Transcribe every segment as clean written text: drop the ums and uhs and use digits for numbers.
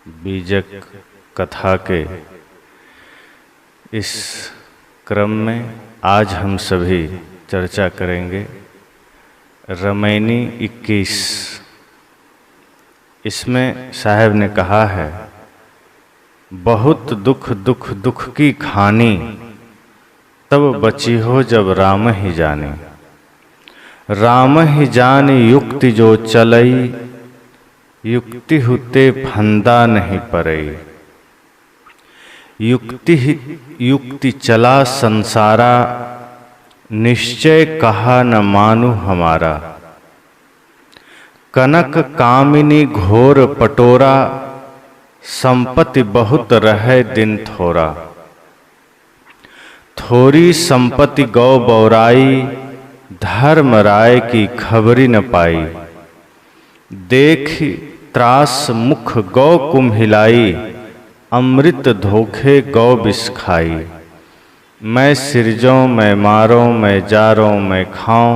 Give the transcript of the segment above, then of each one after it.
बीजक कथा के इस क्रम में आज हम सभी चर्चा करेंगे रामायणी 21। इसमें साहब ने कहा है, बहुत दुख दुख दुख की खानी, तब बची हो जब राम ही जानी। राम ही जानी युक्ति जो चलई, युक्ति हुते फंदा नहीं परई। युक्ति चला संसारा, निश्चय कहा न मानु हमारा। कनक कामिनी घोर पटोरा, संपत्ति बहुत रहे दिन थोरा। थोरी संपत्ति गौ बौराई, धर्म राय की खबरी न पाई। देखी त्रास मुख गौ कुम्हिलाई, अमृत धोखे गौ विष खाई। मैं सिरजों मैं मारों मैं जारों मैं खाऊं,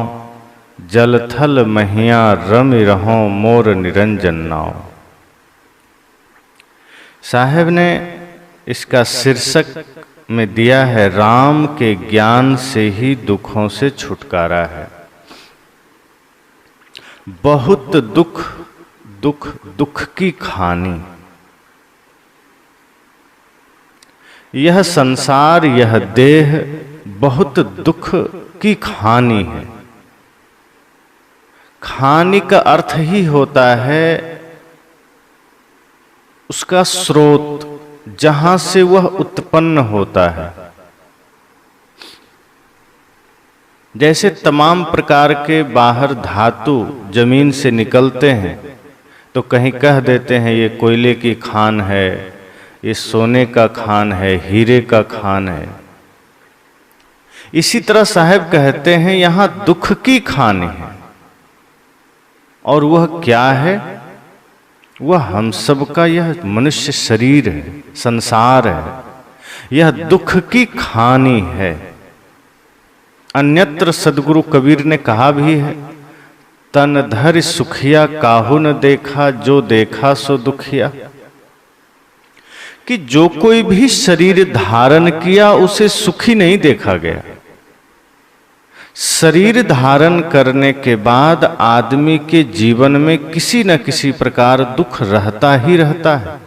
जल थल महिया रमि रहों मोर निरंजन नाव। साहब ने इसका शीर्षक में दिया है, राम के ज्ञान से ही दुखों से छुटकारा है। बहुत दुख दुख दुख की खानी। यह संसार, यह देह बहुत दुख की खानी है। खानी का अर्थ ही होता है उसका स्रोत, जहां से वह उत्पन्न होता है। जैसे तमाम प्रकार के बाहर धातु जमीन से निकलते हैं तो कहीं कह देते हैं ये कोयले की खान है, ये सोने का खान है, हीरे का खान है। इसी तरह साहब कहते हैं यहां दुख की खानी है। और वह क्या है? वह हम सब का यह मनुष्य शरीर है, संसार है। यह दुख की खानी है। अन्यत्र सदगुरु कबीर ने कहा भी है, तन धर सुखिया काहू न देखा, जो देखा सो दुखिया। कि जो कोई भी शरीर धारण किया उसे सुखी नहीं देखा गया। शरीर धारण करने के बाद आदमी के जीवन में किसी न किसी प्रकार दुख रहता ही रहता है।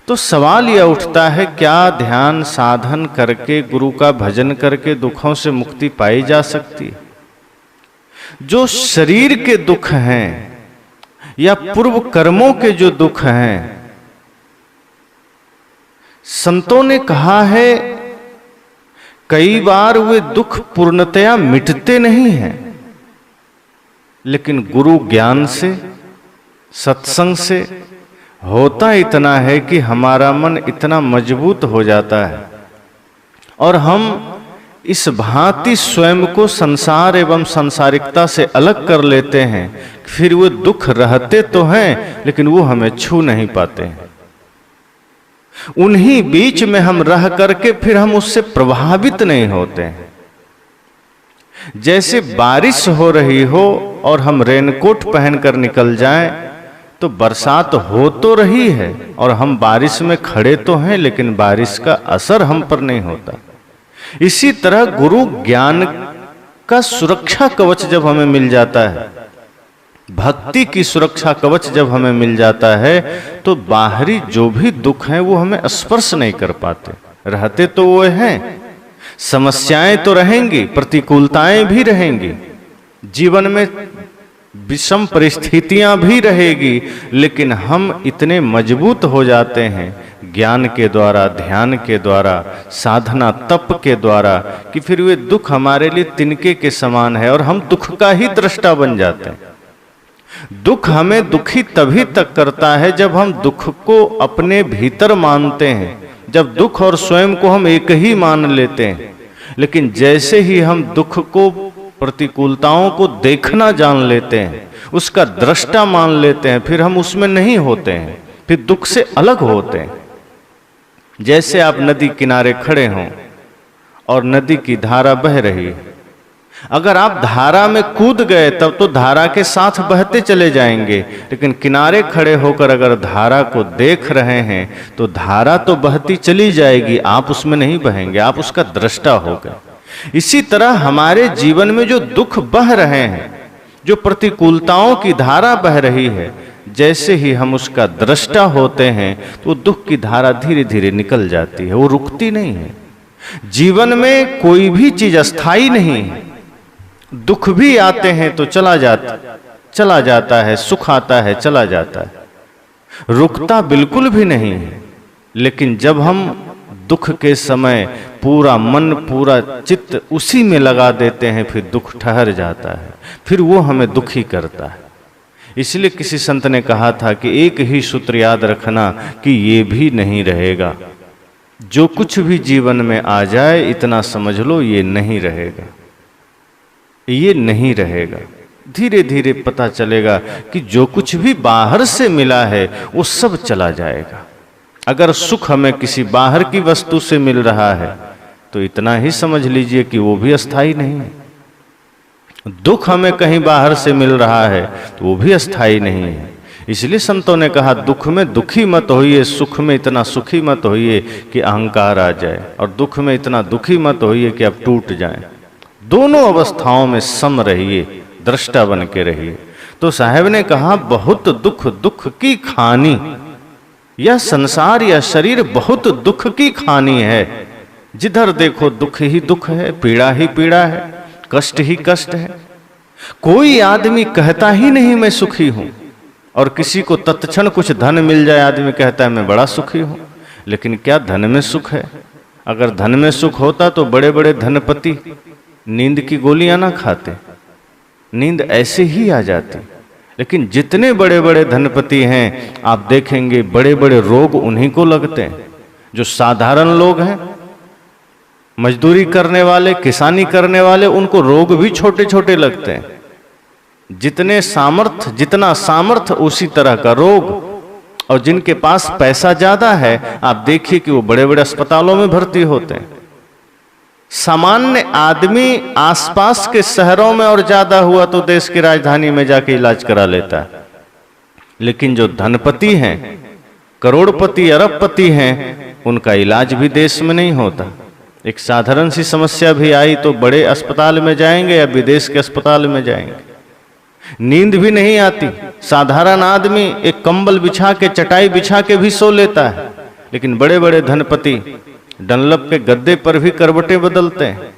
तो सवाल यह उठता है, क्या ध्यान साधन करके, गुरु का भजन करके दुखों से मुक्ति पाई जा सकती है? जो शरीर के दुख हैं या पूर्व कर्मों के जो दुख हैं, संतों ने कहा है कई बार वे दुख पूर्णतया मिटते नहीं हैं, लेकिन गुरु ज्ञान से, सत्संग से होता इतना है कि हमारा मन इतना मजबूत हो जाता है और हम इस भांति स्वयं को संसार एवं सांसारिकता से अलग कर लेते हैं। फिर वो दुख रहते तो हैं लेकिन वो हमें छू नहीं पाते हैं। उन्हीं बीच में हम रह करके फिर हम उससे प्रभावित नहीं होते हैं। जैसे बारिश हो रही हो और हम रेनकोट पहनकर निकल जाएं तो बरसात हो तो रही है और हम बारिश में खड़े तो हैं, लेकिन बारिश का असर हम पर नहीं होता। इसी तरह गुरु ज्ञान का सुरक्षा कवच जब हमें मिल जाता है, भक्ति की सुरक्षा कवच जब हमें मिल जाता है, तो बाहरी जो भी दुख हैं वो हमें स्पर्श नहीं कर पाते। रहते तो वो हैं, समस्याएं तो रहेंगी, प्रतिकूलताएं भी रहेंगी, जीवन में विषम परिस्थितियां भी रहेगी, लेकिन हम इतने मजबूत हो जाते हैं ज्ञान के द्वारा, ध्यान के द्वारा, साधना तप के द्वारा, कि फिर वे दुख हमारे लिए तिनके के समान है और हम दुख का ही दृष्टा बन जाते हैं। दुख हमें दुखी तभी तक करता है जब हम दुख को अपने भीतर मानते हैं, जब दुख और स्वयं को हम एक ही मान लेते हैं। लेकिन जैसे ही हम दुख को, प्रतिकूलताओं को देखना जान लेते हैं, उसका दृष्टा मान लेते हैं, फिर हम उसमें नहीं होते हैं, फिर दुख से अलग होते हैं। जैसे आप नदी किनारे खड़े हों और नदी की धारा बह रही है, अगर आप धारा में कूद गए तब तो धारा के साथ बहते चले जाएंगे, लेकिन किनारे खड़े होकर अगर धारा को देख रहे हैं तो धारा तो बहती चली जाएगी, आप उसमें नहीं बहेंगे, आप उसका दृष्टा हो गए। इसी तरह हमारे जीवन में जो दुख बह रहे हैं, जो प्रतिकूलताओं की धारा बह रही है, जैसे ही हम उसका दृष्टा होते हैं तो दुख की धारा धीरे धीरे निकल जाती है, वो रुकती नहीं है। जीवन में कोई भी चीज अस्थाई नहीं है। दुख भी आते हैं तो चला जाता है, सुख आता है चला जाता है, रुकता बिल्कुल भी नहीं है। लेकिन जब हम दुख के समय पूरा मन पूरा चित्त उसी में लगा देते हैं, फिर दुख ठहर जाता है, फिर वो हमें दुखी करता है। इसलिए किसी संत ने कहा था कि एक ही सूत्र याद रखना कि ये भी नहीं रहेगा। जो कुछ भी जीवन में आ जाए इतना समझ लो ये नहीं रहेगा, ये नहीं रहेगा। धीरे धीरे पता चलेगा कि जो कुछ भी बाहर से मिला है वो सब चला जाएगा। अगर सुख हमें किसी बाहर की वस्तु से मिल रहा है तो इतना ही समझ लीजिए कि वो भी अस्थाई नहीं है। दुख हमें कहीं बाहर से मिल रहा है तो वो भी अस्थाई नहीं है। इसलिए संतों ने कहा दुख में दुखी मत होइए, सुख में इतना सुखी मत होइए कि अहंकार आ जाए, और दुख में इतना दुखी मत होइए कि अब टूट जाए। दोनों अवस्थाओं में सम रहिए, दृष्टा बन के रहिए। तो साहब ने कहा बहुत दुख दुख की खानी, यह संसार या शरीर बहुत दुख की खानी है। जिधर देखो दुख ही दुख है, पीड़ा ही पीड़ा है, कष्ट ही कष्ट है। कोई आदमी कहता ही नहीं मैं सुखी हूं, और किसी को तत्क्षण कुछ धन मिल जाए आदमी कहता है मैं बड़ा सुखी हूं। लेकिन क्या धन में सुख है? अगर धन में सुख होता तो बड़े बड़े धनपति नींद की गोलियां ना खाते, नींद ऐसे ही आ जाती। लेकिन जितने बड़े बड़े धनपति हैं आप देखेंगे बड़े बड़े रोग उन्हीं को लगते हैं। जो साधारण लोग हैं, मजदूरी करने वाले, किसानी करने वाले, उनको रोग भी छोटे छोटे लगते हैं। जितना सामर्थ्य उसी तरह का रोग। और जिनके पास पैसा ज्यादा है आप देखिए कि वो बड़े बड़े अस्पतालों में भर्ती होते हैं। सामान्य आदमी आसपास के शहरों में और ज्यादा हुआ तो देश की राजधानी में जाके इलाज करा लेता है। लेकिन जो धनपति हैं, करोड़पति, अरबपति हैं, उनका इलाज भी देश में नहीं होता। एक साधारण सी समस्या भी आई तो बड़े अस्पताल में जाएंगे या विदेश के अस्पताल में जाएंगे। नींद भी नहीं आती। साधारण आदमी एक कंबल बिछा के, चटाई बिछा के भी सो लेता है, लेकिन बड़े बड़े धनपति डनलप के गद्दे पर भी करवटें बदलते हैं।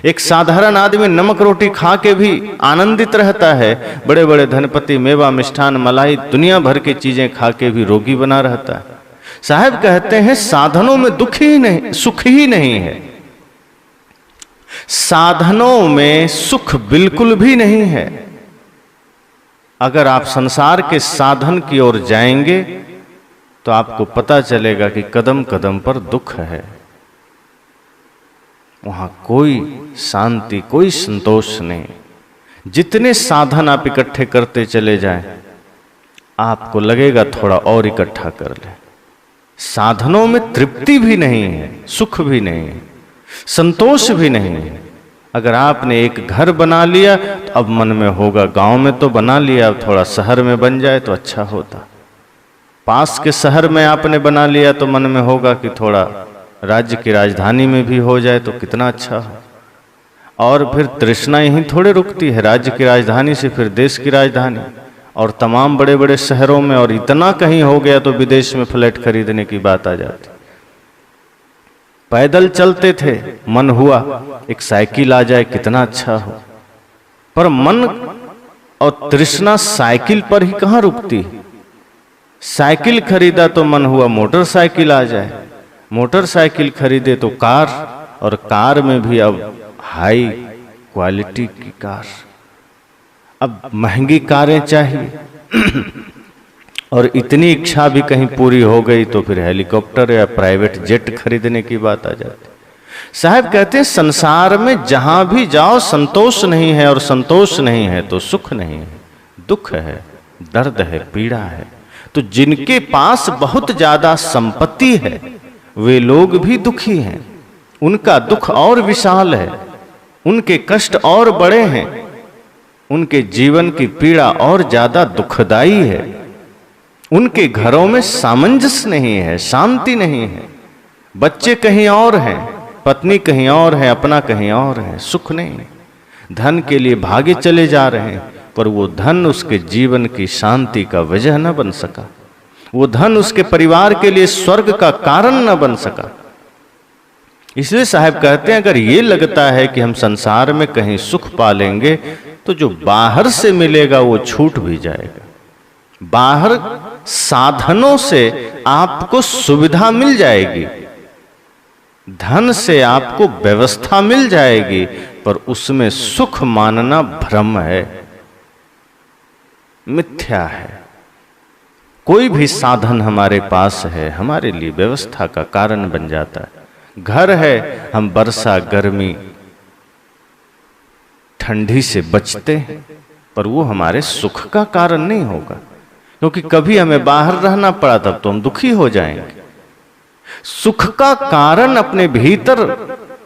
एक साधारण आदमी नमक रोटी खा के भी आनंदित रहता है, बड़े बड़े धनपति मेवा, मिष्ठान, मलाई, दुनिया भर की चीजें खा के भी रोगी बना रहता है। साहब कहते हैं साधनों में दुख ही नहीं, सुख ही नहीं है। साधनों में सुख बिल्कुल भी नहीं है। अगर आप संसार के साधन की ओर जाएंगे तो आपको पता चलेगा कि कदम कदम पर दुख है। वहां कोई शांति, कोई संतोष नहीं। जितने साधन आप इकट्ठे करते चले जाएं, आपको लगेगा थोड़ा और इकट्ठा कर ले। साधनों में तृप्ति भी नहीं है, सुख भी नहीं है, संतोष भी नहीं है। अगर आपने एक घर बना लिया तो अब मन में होगा गांव में तो बना लिया, अब थोड़ा शहर में बन जाए तो अच्छा होता। पास के शहर में आपने बना लिया तो मन में होगा कि थोड़ा राज्य की राजधानी में भी हो जाए तो कितना अच्छा हो। और फिर तृष्णा यहीं थोड़े रुकती है, राज्य की राजधानी से फिर देश की राजधानी और तमाम बड़े बड़े शहरों में, और इतना कहीं हो गया तो विदेश में फ्लैट खरीदने की बात आ जाती। पैदल चलते थे, मन हुआ एक साइकिल आ जाए कितना अच्छा हो, पर मन और तृष्णा साइकिल पर ही कहाँ रुकती। साइकिल खरीदा तो मन हुआ मोटरसाइकिल आ जाए, मोटरसाइकिल खरीदे तो कार, और कार में भी अब हाई क्वालिटी की कार, अब महंगी कारें चाहिए। और इतनी इच्छा भी कहीं पूरी हो गई तो फिर हेलीकॉप्टर या प्राइवेट जेट खरीदने की बात आ जाती। साहब कहते हैं संसार में जहां भी जाओ संतोष नहीं है, और संतोष नहीं है तो सुख नहीं है, दुख है, दर्द है, पीड़ा है। तो जिनके पास बहुत ज्यादा संपत्ति है वे लोग भी दुखी हैं, उनका दुख और विशाल है। उनके कष्ट और बड़े हैं, उनके जीवन की पीड़ा और ज्यादा दुखदाई है। उनके घरों में सामंजस्य नहीं है, शांति नहीं है। बच्चे कहीं और हैं, पत्नी कहीं और है, अपना कहीं और है, सुख नहीं। धन के लिए भागे चले जा रहे हैं, पर वो धन उसके जीवन की शांति का वजह न बन सका। वो धन उसके परिवार के लिए स्वर्ग का कारण न बन सका। इसलिए साहब कहते हैं, अगर ये लगता है कि हम संसार में कहीं सुख पालेंगे, तो जो बाहर से मिलेगा वो छूट भी जाएगा। बाहर साधनों से आपको सुविधा मिल जाएगी, धन से आपको व्यवस्था मिल जाएगी, पर उसमें सुख मानना भ्रम है, मिथ्या है। कोई भी साधन हमारे पास है, हमारे लिए व्यवस्था का कारण बन जाता है। घर है, हम वर्षा गर्मी ठंडी से बचते हैं, पर वो हमारे सुख का कारण नहीं होगा, क्योंकि कभी हमें बाहर रहना पड़ा तब तो हम दुखी हो जाएंगे। सुख का कारण अपने भीतर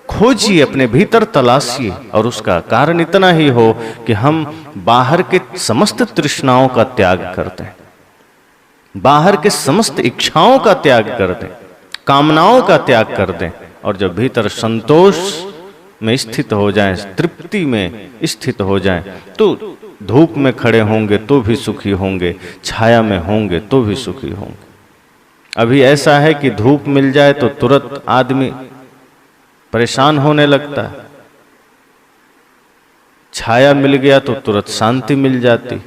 खोजिए, अपने भीतर तलाशिए, और उसका कारण इतना ही हो कि हम बाहर के समस्त तृष्णाओं का त्याग कर दें, बाहर के समस्त इच्छाओं का त्याग कर दें, कामनाओं का त्याग कर दें, और जब भीतर संतोष में स्थित हो जाएं, तृप्ति में स्थित हो जाएं, तो धूप में खड़े होंगे तो भी सुखी होंगे, छाया में होंगे तो भी सुखी होंगे। अभी ऐसा है कि धूप मिल जाए तो तुरंत आदमी परेशान होने लगता है, छाया मिल गया तो तुरंत शांति मिल जाती।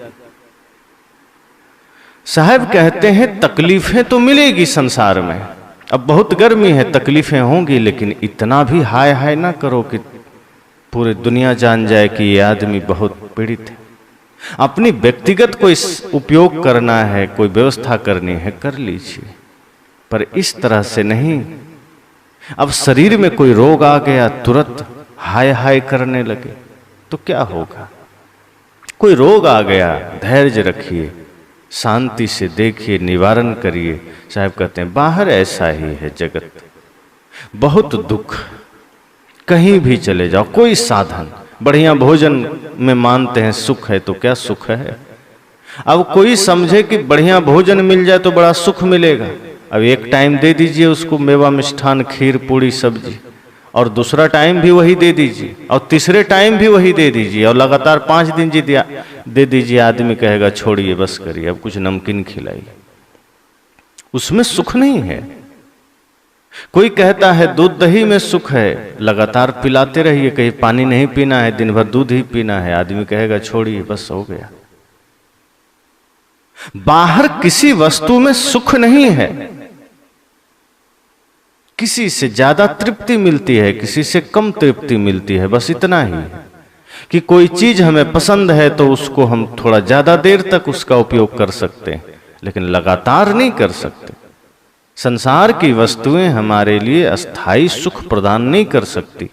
साहब कहते हैं, तकलीफें तो मिलेगी संसार में, अब बहुत गर्मी है, तकलीफें होंगी, लेकिन इतना भी हाय हाय ना करो कि पूरी दुनिया जान जाए कि ये आदमी बहुत पीड़ित है। अपनी व्यक्तिगत कोई उपयोग करना है, कोई व्यवस्था करनी है, कर लीजिए, पर इस तरह से नहीं। अब शरीर में कोई रोग आ गया, तुरंत हाय हाय करने लगे तो क्या होगा? कोई रोग आ गया, धैर्य रखिए, शांति से देखिए, निवारण करिए। साहब कहते हैं, बाहर ऐसा ही है जगत, बहुत दुख, कहीं भी चले जाओ, कोई साधन, बढ़िया भोजन में मानते हैं सुख है, तो क्या सुख है? अब कोई समझे कि बढ़िया भोजन मिल जाए तो बड़ा सुख मिलेगा, अब एक टाइम दे दीजिए उसको मेवा मिष्ठान खीर पूड़ी सब्जी, और दूसरा टाइम भी वही दे दीजिए, और तीसरे टाइम भी वही दे दीजिए, और लगातार 5 दिन जी दे दीजिए। आदमी कहेगा छोड़िए, बस करिए, अब कुछ नमकीन खिलाइए, उसमें सुख नहीं है। कोई कहता है दूध दही में सुख है, लगातार पिलाते रहिए, कहीं पानी नहीं पीना है, दिन भर दूध ही पीना है, आदमी कहेगा छोड़िए, बस हो गया। बाहर किसी वस्तु में सुख नहीं है, किसी से ज्यादा तृप्ति मिलती है, किसी से कम तृप्ति मिलती है, बस इतना ही है कि कोई चीज हमें पसंद है तो उसको हम थोड़ा ज्यादा देर तक उसका उपयोग कर सकते हैं, लेकिन लगातार नहीं कर सकते। संसार की वस्तुएं हमारे लिए अस्थाई सुख प्रदान नहीं कर सकती,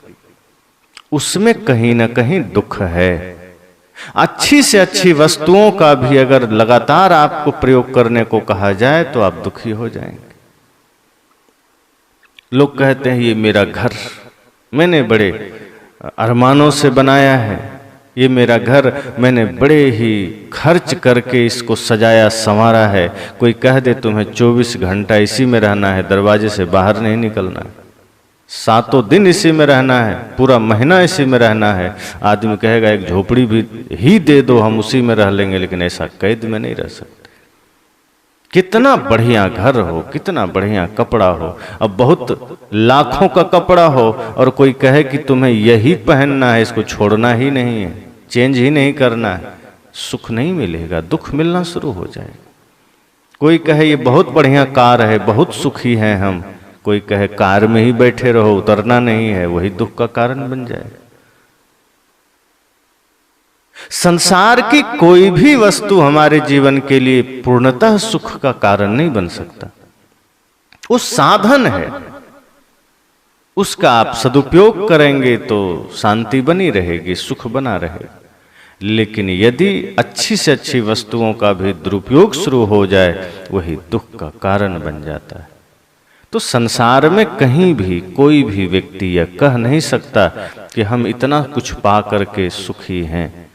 उसमें कहीं ना कहीं दुख है। अच्छी से अच्छी वस्तुओं का भी अगर लगातार आपको प्रयोग करने को कहा जाए तो आप दुखी हो जाएंगे। लोग कहते हैं, ये मेरा घर मैंने बड़े अरमानों से बनाया है, ये मेरा घर मैंने बड़े ही खर्च करके इसको सजाया संवारा है। कोई कह दे तुम्हें 24 घंटा इसी में रहना है, दरवाजे से बाहर नहीं निकलना है, 7 दिन इसी में रहना है, पूरा महीना इसी में रहना है, आदमी कहेगा एक झोपड़ी भी ही दे दो, हम उसी में रह लेंगे, लेकिन ऐसा कैद में नहीं रह सकते। कितना बढ़िया घर हो, कितना बढ़िया कपड़ा हो, अब बहुत लाखों का कपड़ा हो और कोई कहे कि तुम्हें यही पहनना है, इसको छोड़ना ही नहीं है, चेंज ही नहीं करना है, सुख नहीं मिलेगा, दुख मिलना शुरू हो जाएगा। कोई कहे ये बहुत बढ़िया कार है, बहुत सुखी हैं हम, कोई कहे कार में ही बैठे रहो, उतरना नहीं है, वही दुख का कारण बन जाएगा। संसार की कोई भी वस्तु हमारे जीवन के लिए पूर्णतः सुख का कारण नहीं बन सकता। वो साधन है, उसका आप सदुपयोग करेंगे तो शांति बनी रहेगी, सुख बना रहेगा। लेकिन यदि अच्छी से अच्छी वस्तुओं का भी दुरुपयोग शुरू हो जाए, वही दुख का कारण बन जाता है। तो संसार में कहीं भी कोई भी व्यक्ति यह कह नहीं सकता कि हम इतना कुछ पा करके सुखी हैं।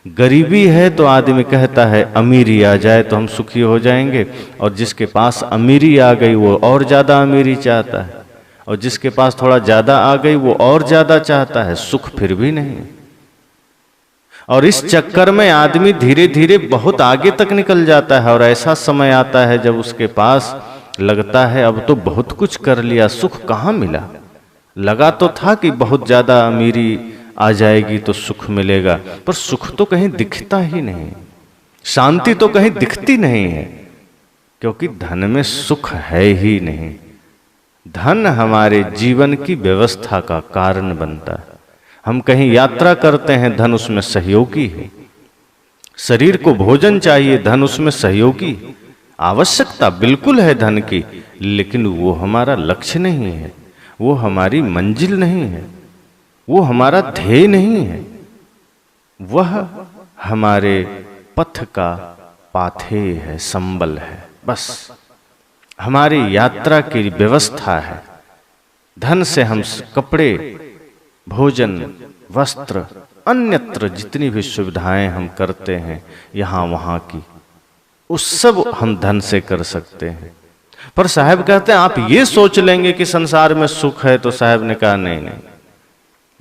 गरीबी है तो आदमी कहता है अमीरी आ जाए तो हम सुखी हो जाएंगे, और जिसके पास अमीरी आ गई वो और ज्यादा अमीरी चाहता है, और जिसके पास थोड़ा ज्यादा आ गई वो और ज्यादा चाहता है, सुख फिर भी नहीं। और इस चक्कर में आदमी धीरे धीरे बहुत आगे तक निकल जाता है, और ऐसा समय आता है जब उसके पास लगता है अब तो बहुत कुछ कर लिया, सुख कहाँ मिला। लगा तो था कि बहुत ज्यादा अमीरी आ जाएगी तो सुख मिलेगा, पर सुख तो कहीं दिखता ही नहीं, शांति तो कहीं दिखती नहीं है, क्योंकि धन में सुख है ही नहीं। धन हमारे जीवन की व्यवस्था का कारण बनता है। हम कहीं यात्रा करते हैं, धन उसमें सहयोगी है। शरीर को भोजन चाहिए, धन उसमें सहयोगी। आवश्यकता बिल्कुल है धन की, लेकिन वो हमारा लक्ष्य नहीं है, वो हमारी मंजिल नहीं है, वो हमारा ध्येय नहीं है। वह हमारे पथ का पाथेय है, संबल है, बस हमारी यात्रा की व्यवस्था है। धन से हम कपड़े, भोजन, वस्त्र, अन्यत्र जितनी भी सुविधाएं हम करते हैं यहां वहां की, उस सब हम धन से कर सकते हैं। पर साहब कहते हैं आप ये सोच लेंगे कि संसार में सुख है, तो साहब ने कहा नहीं नहीं,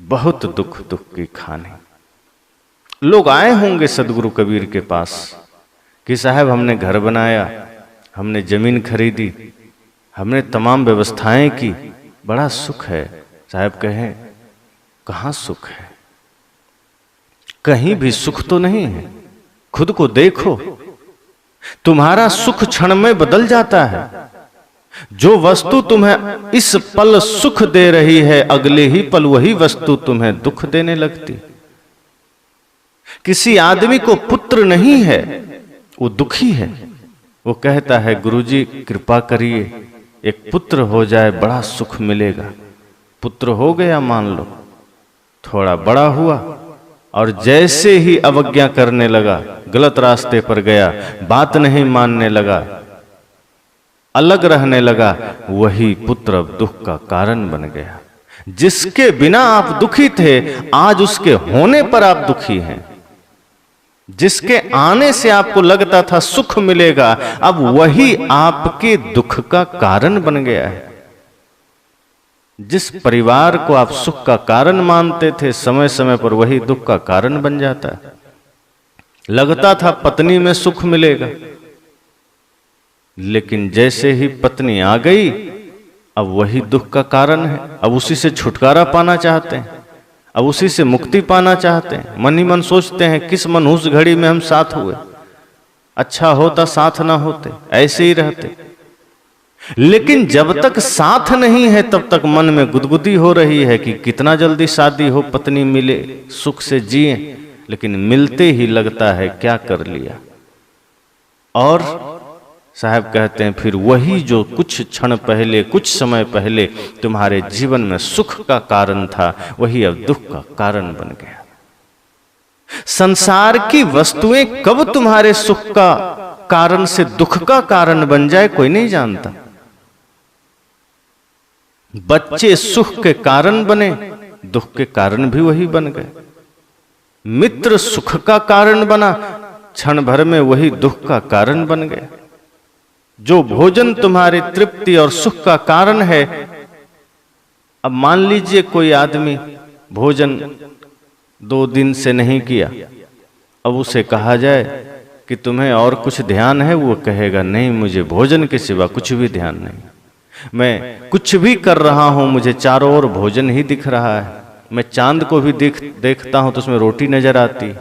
बहुत दुख दुख की खानी। लोग आए होंगे सदगुरु कबीर के पास कि साहब हमने घर बनाया, हमने जमीन खरीदी, हमने तमाम व्यवस्थाएं की, बड़ा सुख है। साहब कहें कहां सुख है, कहीं भी सुख तो नहीं है। खुद को देखो, तुम्हारा सुख क्षण में बदल जाता है। जो वस्तु तुम्हें इस पल सुख दे रही है, अगले ही पल वही वस्तु तुम्हें दुख देने लगती। किसी आदमी को पुत्र नहीं है, वो दुखी है। वो कहता है गुरुजी कृपा करिए, एक पुत्र हो जाए बड़ा सुख मिलेगा। पुत्र हो गया मान लो, थोड़ा बड़ा हुआ और जैसे ही अवज्ञा करने लगा, गलत रास्ते पर गया, बात नहीं मानने लगा, अलग रहने लगा, वही पुत्र अब दुख का कारण बन गया। जिसके बिना आप दुखी थे, आज उसके होने पर आप दुखी हैं। जिसके आने से आपको लगता था सुख मिलेगा, अब वही आपके दुख का कारण बन गया है। जिस परिवार को आप सुख का कारण मानते थे, समय समय पर वही दुख का कारण बन जाता है। लगता था पत्नी में सुख मिलेगा, लेकिन जैसे ही पत्नी आ गई, अब वही दुख का कारण है। अब उसी से छुटकारा पाना चाहते हैं, अब उसी से मुक्ति पाना चाहते हैं। मन ही मन सोचते हैं किस मनहूस घड़ी में हम साथ हुए, अच्छा होता साथ ना होते, ऐसे ही रहते। लेकिन जब तक साथ नहीं है तब तक मन में गुदगुदी हो रही है कि कितना जल्दी शादी हो, पत्नी मिले, सुख से जिए। लेकिन मिलते ही लगता है क्या कर लिया। और साहब कहते हैं फिर वही जो कुछ क्षण पहले, कुछ समय पहले तुम्हारे जीवन में सुख का कारण था, वही अब दुख का कारण बन गया। संसार की वस्तुएं कब तुम्हारे सुख का कारण से दुख का कारण बन जाए कोई नहीं जानता। बच्चे सुख के कारण बने, दुख के कारण भी वही बन गए। मित्र सुख का कारण बना, क्षण भर में वही दुख का कारण बन गया। जो भोजन तुम्हारी तृप्ति और सुख का कारण है, अब मान लीजिए कोई आदमी भोजन 2 दिन से नहीं किया, अब उसे कहा जाए कि तुम्हें और कुछ ध्यान है, वो कहेगा नहीं, मुझे भोजन के सिवा कुछ भी ध्यान नहीं। मैं कुछ भी कर रहा हूं, मुझे चारों ओर भोजन ही दिख रहा है। मैं चांद को भी देखता हूं तो उसमें रोटी नजर आती।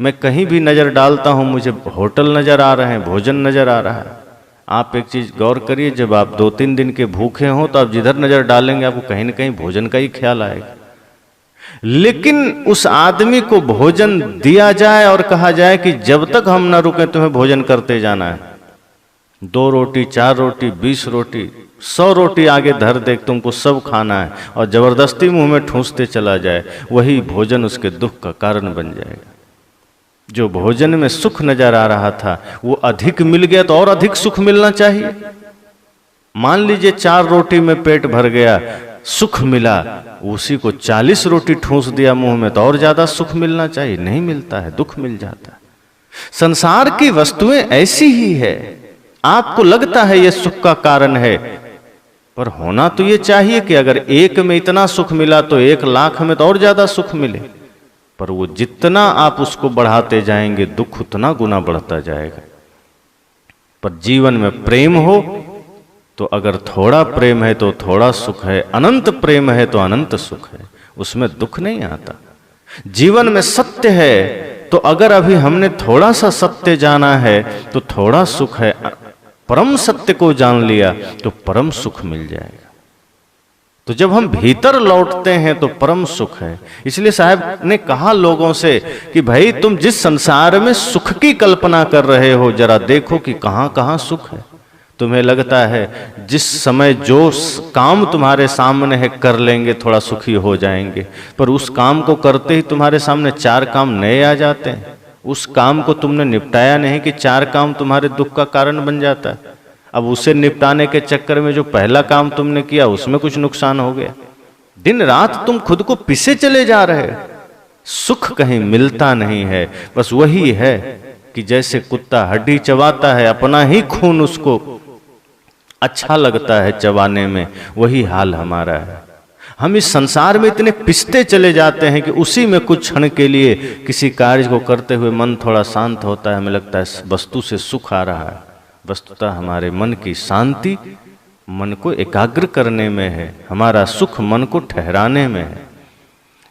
मैं कहीं भी नजर डालता हूं, मुझे होटल नजर आ रहे हैं, भोजन नजर आ रहा है। आप एक चीज गौर करिए, जब आप 2-3 दिन के भूखे हो तो आप जिधर नजर डालेंगे आपको कहीं न कहीं भोजन का ही ख्याल आएगा। लेकिन उस आदमी को भोजन दिया जाए और कहा जाए कि जब तक हम ना रुके तुम्हें भोजन करते जाना है। 2 रोटी, 4 रोटी, 20 रोटी, 100 रोटी आगे धर दे, तुमको सब खाना है, और जबरदस्ती मुंह में ठूंसते चला जाए, वही भोजन उसके दुख का कारण बन जाएगा। जो भोजन में सुख नजर आ रहा था वो अधिक मिल गया तो और अधिक सुख मिलना चाहिए। मान लीजिए 4 रोटी में पेट भर गया, सुख मिला, उसी को 40 रोटी ठूंस दिया मुंह में तो और ज्यादा सुख मिलना चाहिए, नहीं मिलता है, दुख मिल जाता है। संसार की वस्तुएं ऐसी ही है, आपको लगता है ये सुख का कारण है, पर होना तो ये चाहिए कि अगर एक में इतना सुख मिला तो 1,00,000 में तो और ज्यादा सुख मिले। पर वो जितना आप उसको बढ़ाते जाएंगे दुख उतना गुना बढ़ता जाएगा। पर जीवन में प्रेम हो तो अगर थोड़ा प्रेम है तो थोड़ा सुख है, अनंत प्रेम है तो अनंत सुख है, उसमें दुख नहीं आता। जीवन में सत्य है तो अगर अभी हमने थोड़ा सा सत्य जाना है तो थोड़ा सुख है, परम सत्य को जान लिया तो परम सुख मिल जाएगा। तो जब हम भीतर लौटते हैं तो परम सुख है। इसलिए साहब ने कहा लोगों से कि भाई तुम जिस संसार में सुख की कल्पना कर रहे हो जरा देखो कि कहां कहां सुख है। तुम्हें लगता है जिस समय जो काम तुम्हारे सामने है कर लेंगे थोड़ा सुखी हो जाएंगे, पर उस काम को करते ही तुम्हारे सामने 4 काम नए आ जाते हैं। उस काम को तुमने निपटाया नहीं कि 4 काम तुम्हारे दुख का कारण बन जाता है। अब उसे निपटाने के चक्कर में जो पहला काम तुमने किया उसमें कुछ नुकसान हो गया। दिन रात तुम खुद को पिसे चले जा रहे हो, सुख कहीं मिलता नहीं है। बस वही है कि जैसे कुत्ता हड्डी चबाता है, अपना ही खून उसको अच्छा लगता है चबाने में, वही हाल हमारा है। हम इस संसार में इतने पिसते चले जाते हैं कि उसी में कुछ क्षण के लिए किसी कार्य को करते हुए मन थोड़ा शांत होता है, हमें लगता है वस्तु से सुख आ रहा है। वस्तुतः हमारे मन की शांति मन को एकाग्र करने में है, हमारा सुख मन को ठहराने में है।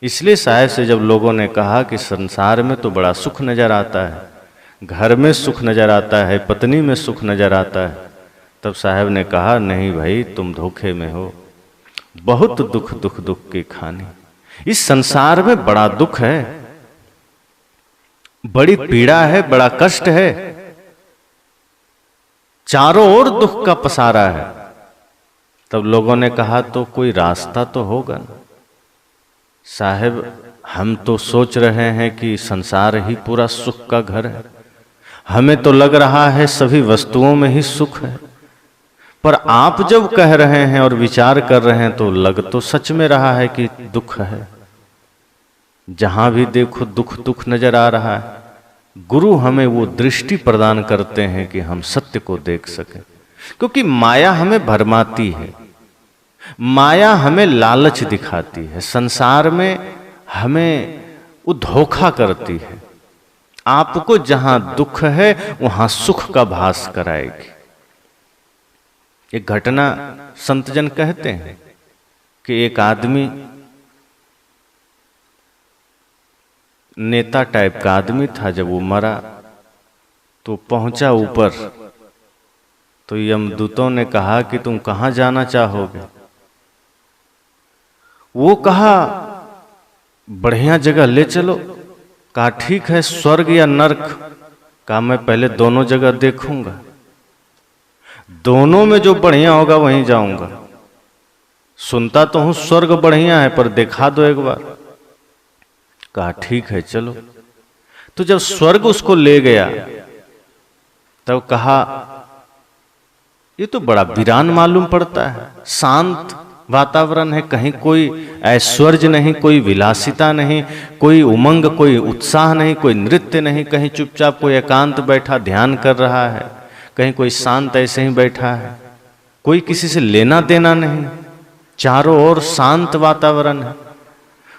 इसलिए साहब से जब लोगों ने कहा कि संसार में तो बड़ा सुख नजर आता है, घर में सुख नजर आता है, पत्नी में सुख नजर आता है, तब साहब ने कहा नहीं भाई तुम धोखे में हो, बहुत दुख दुख दुख की खानी। इस संसार में बड़ा दुख है, बड़ी पीड़ा है, बड़ा कष्ट है, चारों ओर दुख का पसारा है। तब लोगों ने कहा तो कोई रास्ता तो होगा ना। साहब हम तो सोच रहे हैं कि संसार ही पूरा सुख का घर है, हमें तो लग रहा है सभी वस्तुओं में ही सुख है, पर आप जब कह रहे हैं और विचार कर रहे हैं तो लग तो सच में रहा है कि दुख है। जहां भी देखो दुख दुख नजर आ रहा है। गुरु हमें वो दृष्टि प्रदान करते हैं कि हम सत्य को देख सकें, क्योंकि माया हमें भरमाती है, माया हमें लालच दिखाती है, संसार में हमें वो धोखा करती है। आपको जहां दुख है वहां सुख का भास कराएगी। एक घटना संतजन कहते हैं कि एक आदमी, नेता टाइप का आदमी था, जब वो मरा तो पहुंचा ऊपर, तो यमदूतों ने कहा कि तुम कहां जाना चाहोगे। वो कहा बढ़िया जगह ले चलो। कहा ठीक है, स्वर्ग या नरक। कहा मैं पहले दोनों जगह देखूंगा, दोनों में जो बढ़िया होगा वहीं जाऊंगा। सुनता तो हूं स्वर्ग बढ़िया है, पर दिखा दो एक बार। कहा ठीक है चलो। तो जब स्वर्ग उसको ले गया तब कहा ये तो बड़ा वीरान मालूम पड़ता है, शांत वातावरण है, कहीं कोई ऐश्वर्य नहीं, कोई विलासिता नहीं, कोई उमंग, कोई उत्साह नहीं, कोई नृत्य नहीं, कहीं चुपचाप कोई एकांत बैठा ध्यान कर रहा है, कहीं कोई शांत ऐसे ही बैठा है, कोई किसी से लेना देना नहीं, चारों ओर शांत वातावरण है।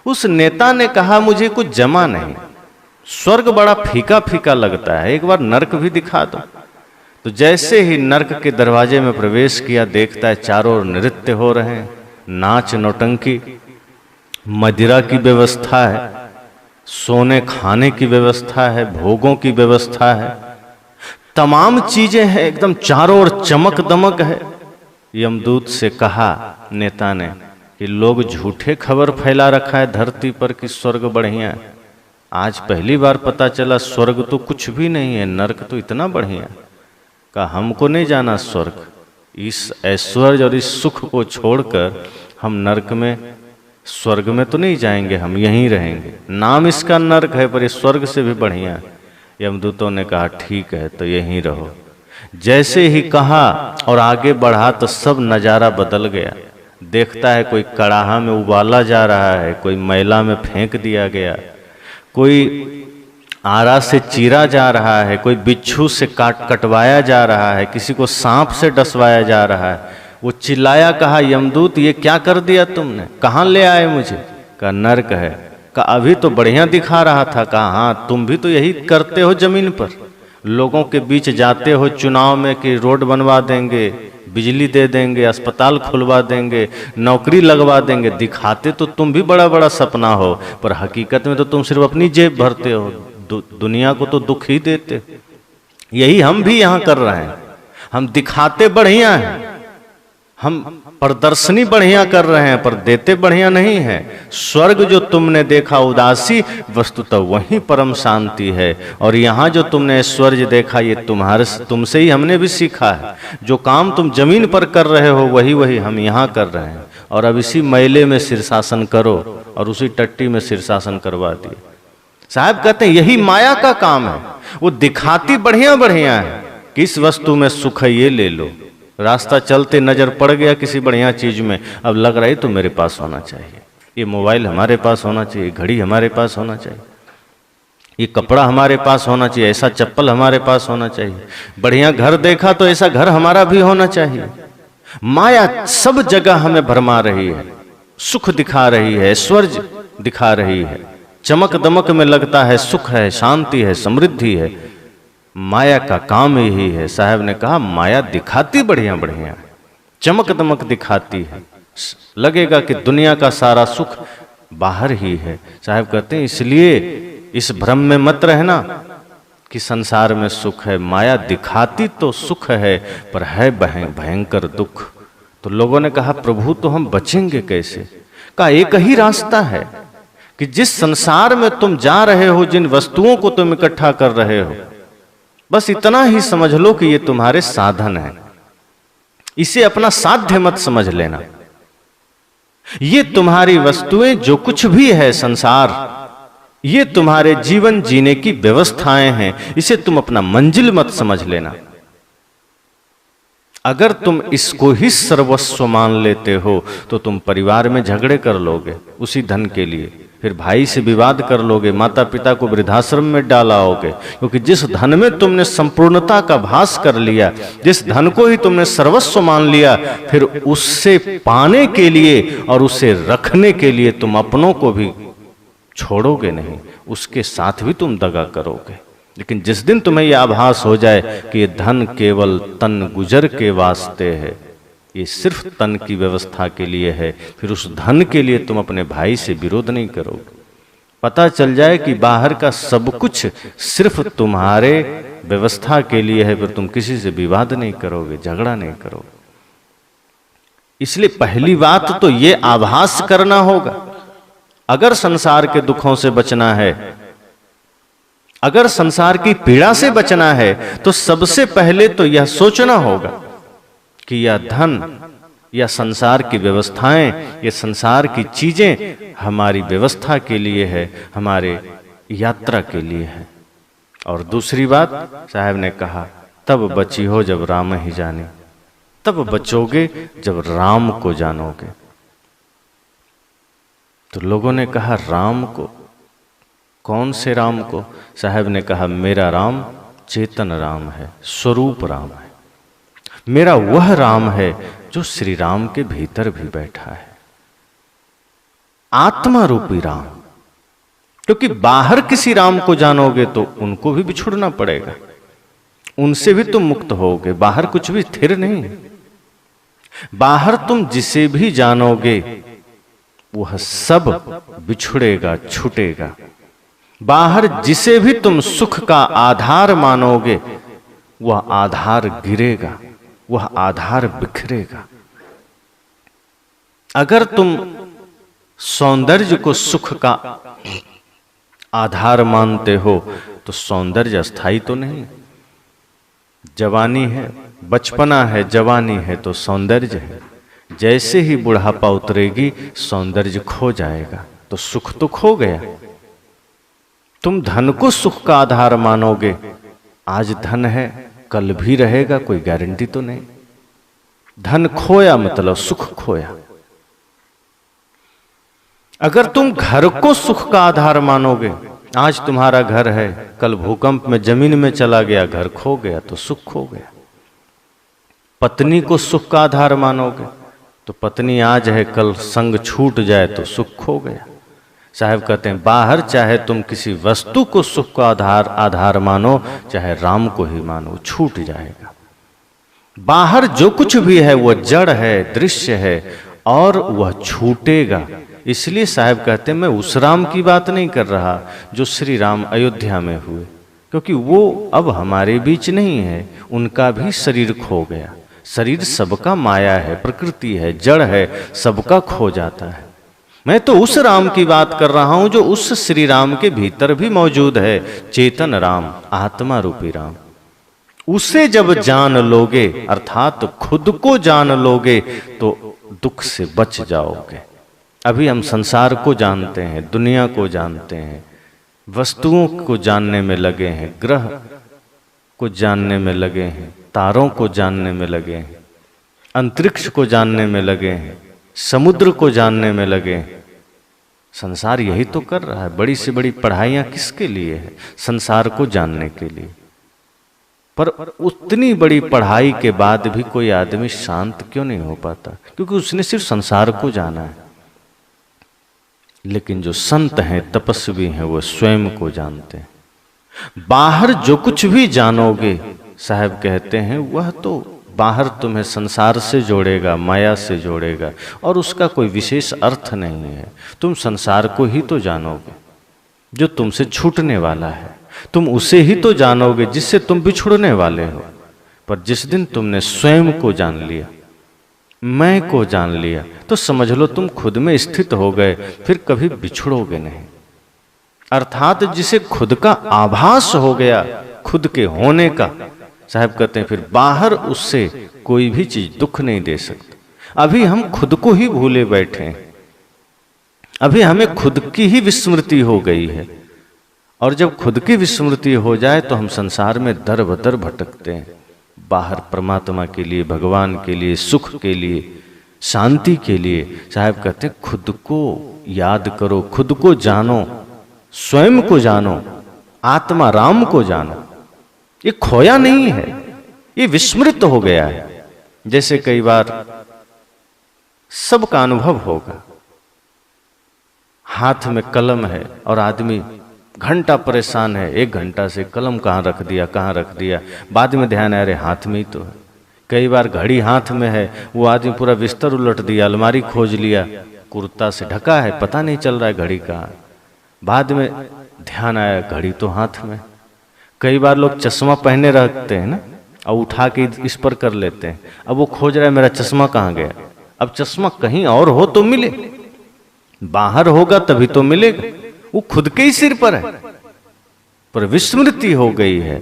उस नेता ने कहा मुझे कुछ जमा नहीं, स्वर्ग बड़ा फीका फीका लगता है, एक बार नरक भी दिखा दो। तो जैसे ही नरक के दरवाजे में प्रवेश किया, देखता है चारों ओर नृत्य हो रहे हैं, नाच नौटंकी, मदिरा की व्यवस्था है, सोने खाने की व्यवस्था है, भोगों की व्यवस्था है, तमाम चीजें हैं, एकदम चारों ओर चमक दमक है। यमदूत से कहा नेता ने कि लोग झूठे खबर फैला रखा है धरती पर कि स्वर्ग बढ़िया है, आज पहली बार पता चला स्वर्ग तो कुछ भी नहीं है, नरक तो इतना बढ़िया है। कहा हमको नहीं जाना स्वर्ग, इस ऐश्वर्य और इस सुख को छोड़कर हम नरक में, स्वर्ग में तो नहीं जाएंगे, हम यहीं रहेंगे, नाम इसका नरक है पर ये स्वर्ग से भी बढ़िया है। यमदूतों ने कहा ठीक है तो यहीं रहो। जैसे ही कहा और आगे बढ़ा तो सब नजारा बदल गया। देखता है कोई कड़ाहा में उबाला जा रहा है, कोई मैला में फेंक दिया गया, कोई आरा से चीरा जा रहा है, कोई बिच्छू से कटवाया जा रहा है, किसी को सांप से डसवाया जा रहा है। वो चिल्लाया, कहा यमदूत ये क्या कर दिया तुमने, कहाँ ले आए मुझे? कहा नर्क है। कहा अभी तो बढ़िया दिखा रहा था। कहा हाँ तुम भी तो यही करते हो, जमीन पर लोगों के बीच जाते हो चुनाव में कि रोड बनवा देंगे, बिजली दे देंगे, अस्पताल खुलवा देंगे, नौकरी लगवा देंगे। दिखाते तो तुम भी बड़ा बड़ा सपना हो, पर हकीकत में तो तुम सिर्फ अपनी जेब भरते हो, दुनिया को तो दुख ही देते। यही हम भी यहाँ कर रहे हैं। हम दिखाते बढ़िया हैं, हम प्रदर्शनी बढ़िया कर रहे हैं, पर देते बढ़िया नहीं है। स्वर्ग जो तुमने देखा उदासी, वस्तुतः वही परम शांति है। और यहाँ जो तुमने ऐश्वर्य देखा, ये तुमसे ही हमने भी सीखा है। जो काम तुम जमीन पर कर रहे हो वही वही हम यहाँ कर रहे हैं। और अब इसी मैले में शीर्षासन करो, और उसी टट्टी में शीर्षासन करवा दिए। साहब कहते हैं यही माया का काम है। वो दिखाती बढ़िया बढ़िया है, किस वस्तु में सुख है ये ले लो। रास्ता चलते नजर पड़ गया किसी बढ़िया चीज में, अब लग रहा है तो मेरे पास होना चाहिए, ये मोबाइल हमारे पास होना चाहिए, घड़ी हमारे पास होना चाहिए, ये कपड़ा हमारे पास होना चाहिए, ऐसा चप्पल हमारे पास होना चाहिए, बढ़िया घर देखा तो ऐसा घर हमारा भी होना चाहिए। माया सब जगह हमें भरमा रही है, सुख दिखा रही है, ऐश्वर्य दिखा रही है, चमक दमक में लगता है सुख है, शांति है, समृद्धि है। माया का काम यही है। साहब ने कहा माया दिखाती बढ़िया बढ़िया, चमक दमक दिखाती है, लगेगा कि दुनिया का सारा सुख बाहर ही है। साहब कहते हैं इसलिए इस भ्रम में मत रहना कि संसार में सुख है। माया दिखाती तो सुख है, पर है भयंकर दुख। तो लोगों ने कहा प्रभु तो हम बचेंगे कैसे? कहा एक ही रास्ता है कि जिस संसार में तुम जा रहे हो, जिन वस्तुओं को तुम इकट्ठा कर रहे हो, बस इतना ही समझ लो कि ये तुम्हारे साधन है। इसे अपना साध्य मत समझ लेना। ये तुम्हारी वस्तुएं जो कुछ भी है संसार, ये तुम्हारे जीवन जीने की व्यवस्थाएं हैं। इसे तुम अपना मंजिल मत समझ लेना। अगर तुम इसको ही सर्वस्व मान लेते हो तो तुम परिवार में झगड़े कर लोगे उसी धन के लिए, फिर भाई से विवाद कर लोगे, माता पिता को वृद्धाश्रम में डालाओगे। क्योंकि जिस धन में तुमने संपूर्णता का भास कर लिया, जिस धन को ही तुमने सर्वस्व मान लिया, फिर उससे पाने के लिए और उसे रखने के लिए तुम अपनों को भी छोड़ोगे नहीं, उसके साथ भी तुम दगा करोगे। लेकिन जिस दिन तुम्हें यह आभास हो जाए कि ये धन केवल तन गुजर के वास्ते है, ये सिर्फ तन की व्यवस्था के लिए है, फिर उस धन के लिए तुम अपने भाई से विरोध नहीं करोगे। पता चल जाए कि बाहर का सब कुछ सिर्फ तुम्हारे व्यवस्था के लिए है, फिर तुम किसी से विवाद नहीं करोगे, झगड़ा नहीं करोगे। इसलिए पहली बात तो ये आभास करना होगा। अगर संसार के दुखों से बचना है, अगर संसार की पीड़ा से बचना है, तो सबसे पहले तो यह सोचना होगा कि यह धन या संसार की व्यवस्थाएं, ये संसार की चीजें हमारी व्यवस्था के लिए है, हमारे यात्रा के लिए है। और दूसरी बात साहब ने कहा तब बची हो जब राम ही जाने, तब बचोगे जब राम को जानोगे। तो लोगों ने कहा राम को, कौन से राम को? साहब ने कहा मेरा राम चेतन राम है, स्वरूप राम है, मेरा वह राम है जो श्री राम के भीतर भी बैठा है, आत्मा रूपी राम। क्योंकि बाहर किसी राम को जानोगे तो उनको भी बिछुड़ना पड़ेगा, उनसे भी तुम मुक्त होगे। बाहर कुछ भी स्थिर नहीं है। बाहर तुम जिसे भी जानोगे वह सब बिछुड़ेगा, छूटेगा। बाहर जिसे भी तुम सुख का आधार मानोगे वह आधार गिरेगा, वह आधार बिखरेगा। अगर तुम सौंदर्य को सुख का आधार मानते हो तो सौंदर्य अस्थाई तो नहीं। जवानी है, बचपना है, जवानी है तो सौंदर्य है। जैसे ही बुढ़ापा उतरेगी सौंदर्य खो जाएगा, तो सुख तो खो गया। तुम धन को सुख का आधार मानोगे, आज धन है कल भी रहेगा, कोई गारंटी तो नहीं। धन खोया मतलब सुख खोया। अगर तुम घर को सुख का आधार मानोगे, आज तुम्हारा घर है, कल भूकंप में जमीन में चला गया, घर खो गया तो सुख खो गया। पत्नी को सुख का आधार मानोगे तो पत्नी आज है, कल संग छूट जाए तो सुख खो गया। साहब कहते हैं बाहर चाहे तुम किसी वस्तु को सुख का आधार मानो, चाहे राम को ही मानो, छूट जाएगा। बाहर जो कुछ भी है वह जड़ है, दृश्य है और वह छूटेगा। इसलिए साहब कहते हैं मैं उस राम की बात नहीं कर रहा जो श्री राम अयोध्या में हुए, क्योंकि वो अब हमारे बीच नहीं है, उनका भी शरीर खो गया। शरीर सबका माया है, प्रकृति है, जड़ है, सबका खो जाता है। मैं तो उस राम की बात कर रहा हूं जो उस श्री राम के भीतर भी मौजूद है, चेतन राम, आत्मा रूपी राम। उसे जब जान लोगे, अर्थात खुद को जान लोगे, तो दुख से बच जाओगे। अभी हम संसार को जानते हैं, दुनिया को जानते हैं, वस्तुओं को जानने में लगे हैं, ग्रह को जानने में लगे हैं, तारों को जानने में लगे हैं, अंतरिक्ष को जानने में लगे हैं, समुद्र को जानने में लगे हैं। संसार यही तो कर रहा है। बड़ी से बड़ी पढ़ाइयां किसके लिए है? संसार को जानने के लिए। पर उतनी बड़ी पढ़ाई के बाद भी कोई आदमी शांत क्यों नहीं हो पाता? क्योंकि उसने सिर्फ संसार को जाना है। लेकिन जो संत हैं, तपस्वी हैं, वो स्वयं को जानते हैं। बाहर जो कुछ भी जानोगे, साहब कहते हैं, वह तो बाहर तुम्हें संसार से जोड़ेगा, माया से जोड़ेगा, और उसका कोई विशेष अर्थ नहीं है। तुम संसार को ही तो जानोगे जो तुमसे छूटने वाला है। तुम उसे ही तो जानोगे जिससे तुम बिछुड़ने वाले हो। पर जिस दिन तुमने स्वयं को जान लिया, मैं को जान लिया, तो समझ लो तुम खुद में स्थित हो गए, फिर कभी बिछुड़ोगे नहीं। अर्थात जिसे खुद का आभास हो गया, खुद के होने का, साहब कहते हैं फिर बाहर उससे कोई भी चीज दुख नहीं दे सकती। अभी हम खुद को ही भूले बैठे हैं, अभी हमें खुद की ही विस्मृति हो गई है। और जब खुद की विस्मृति हो जाए तो हम संसार में दर बदर भटकते हैं। बाहर परमात्मा के लिए, भगवान के लिए, सुख के लिए, शांति के लिए, साहब कहते हैं खुद को याद करो, खुद को जानो, स्वयं को जानो, आत्मा राम को जानो। ये खोया नहीं है, ये विस्मृत हो गया है। जैसे कई बार सबका अनुभव होगा, हाथ में कलम है और आदमी घंटा परेशान है, 1 घंटा से कलम कहाँ रख दिया, बाद में ध्यान आया, अरे हाथ में ही तो है। कई बार घड़ी हाथ में है, वो आदमी पूरा बिस्तर उलट दिया, अलमारी खोज लिया, कुर्ता से ढका है, पता नहीं चल रहा है घड़ी कहाँ है। बाद में ध्यान आया, घड़ी तो हाथ में। कई बार लोग चश्मा पहने रखते हैं ना, और उठा के इस पर कर लेते हैं। अब वो खोज रहा है मेरा चश्मा कहाँ गया। अब चश्मा कहीं और हो तो मिले, बाहर होगा तभी तो मिलेगा, वो खुद के ही सिर पर है, पर विस्मृति हो गई है,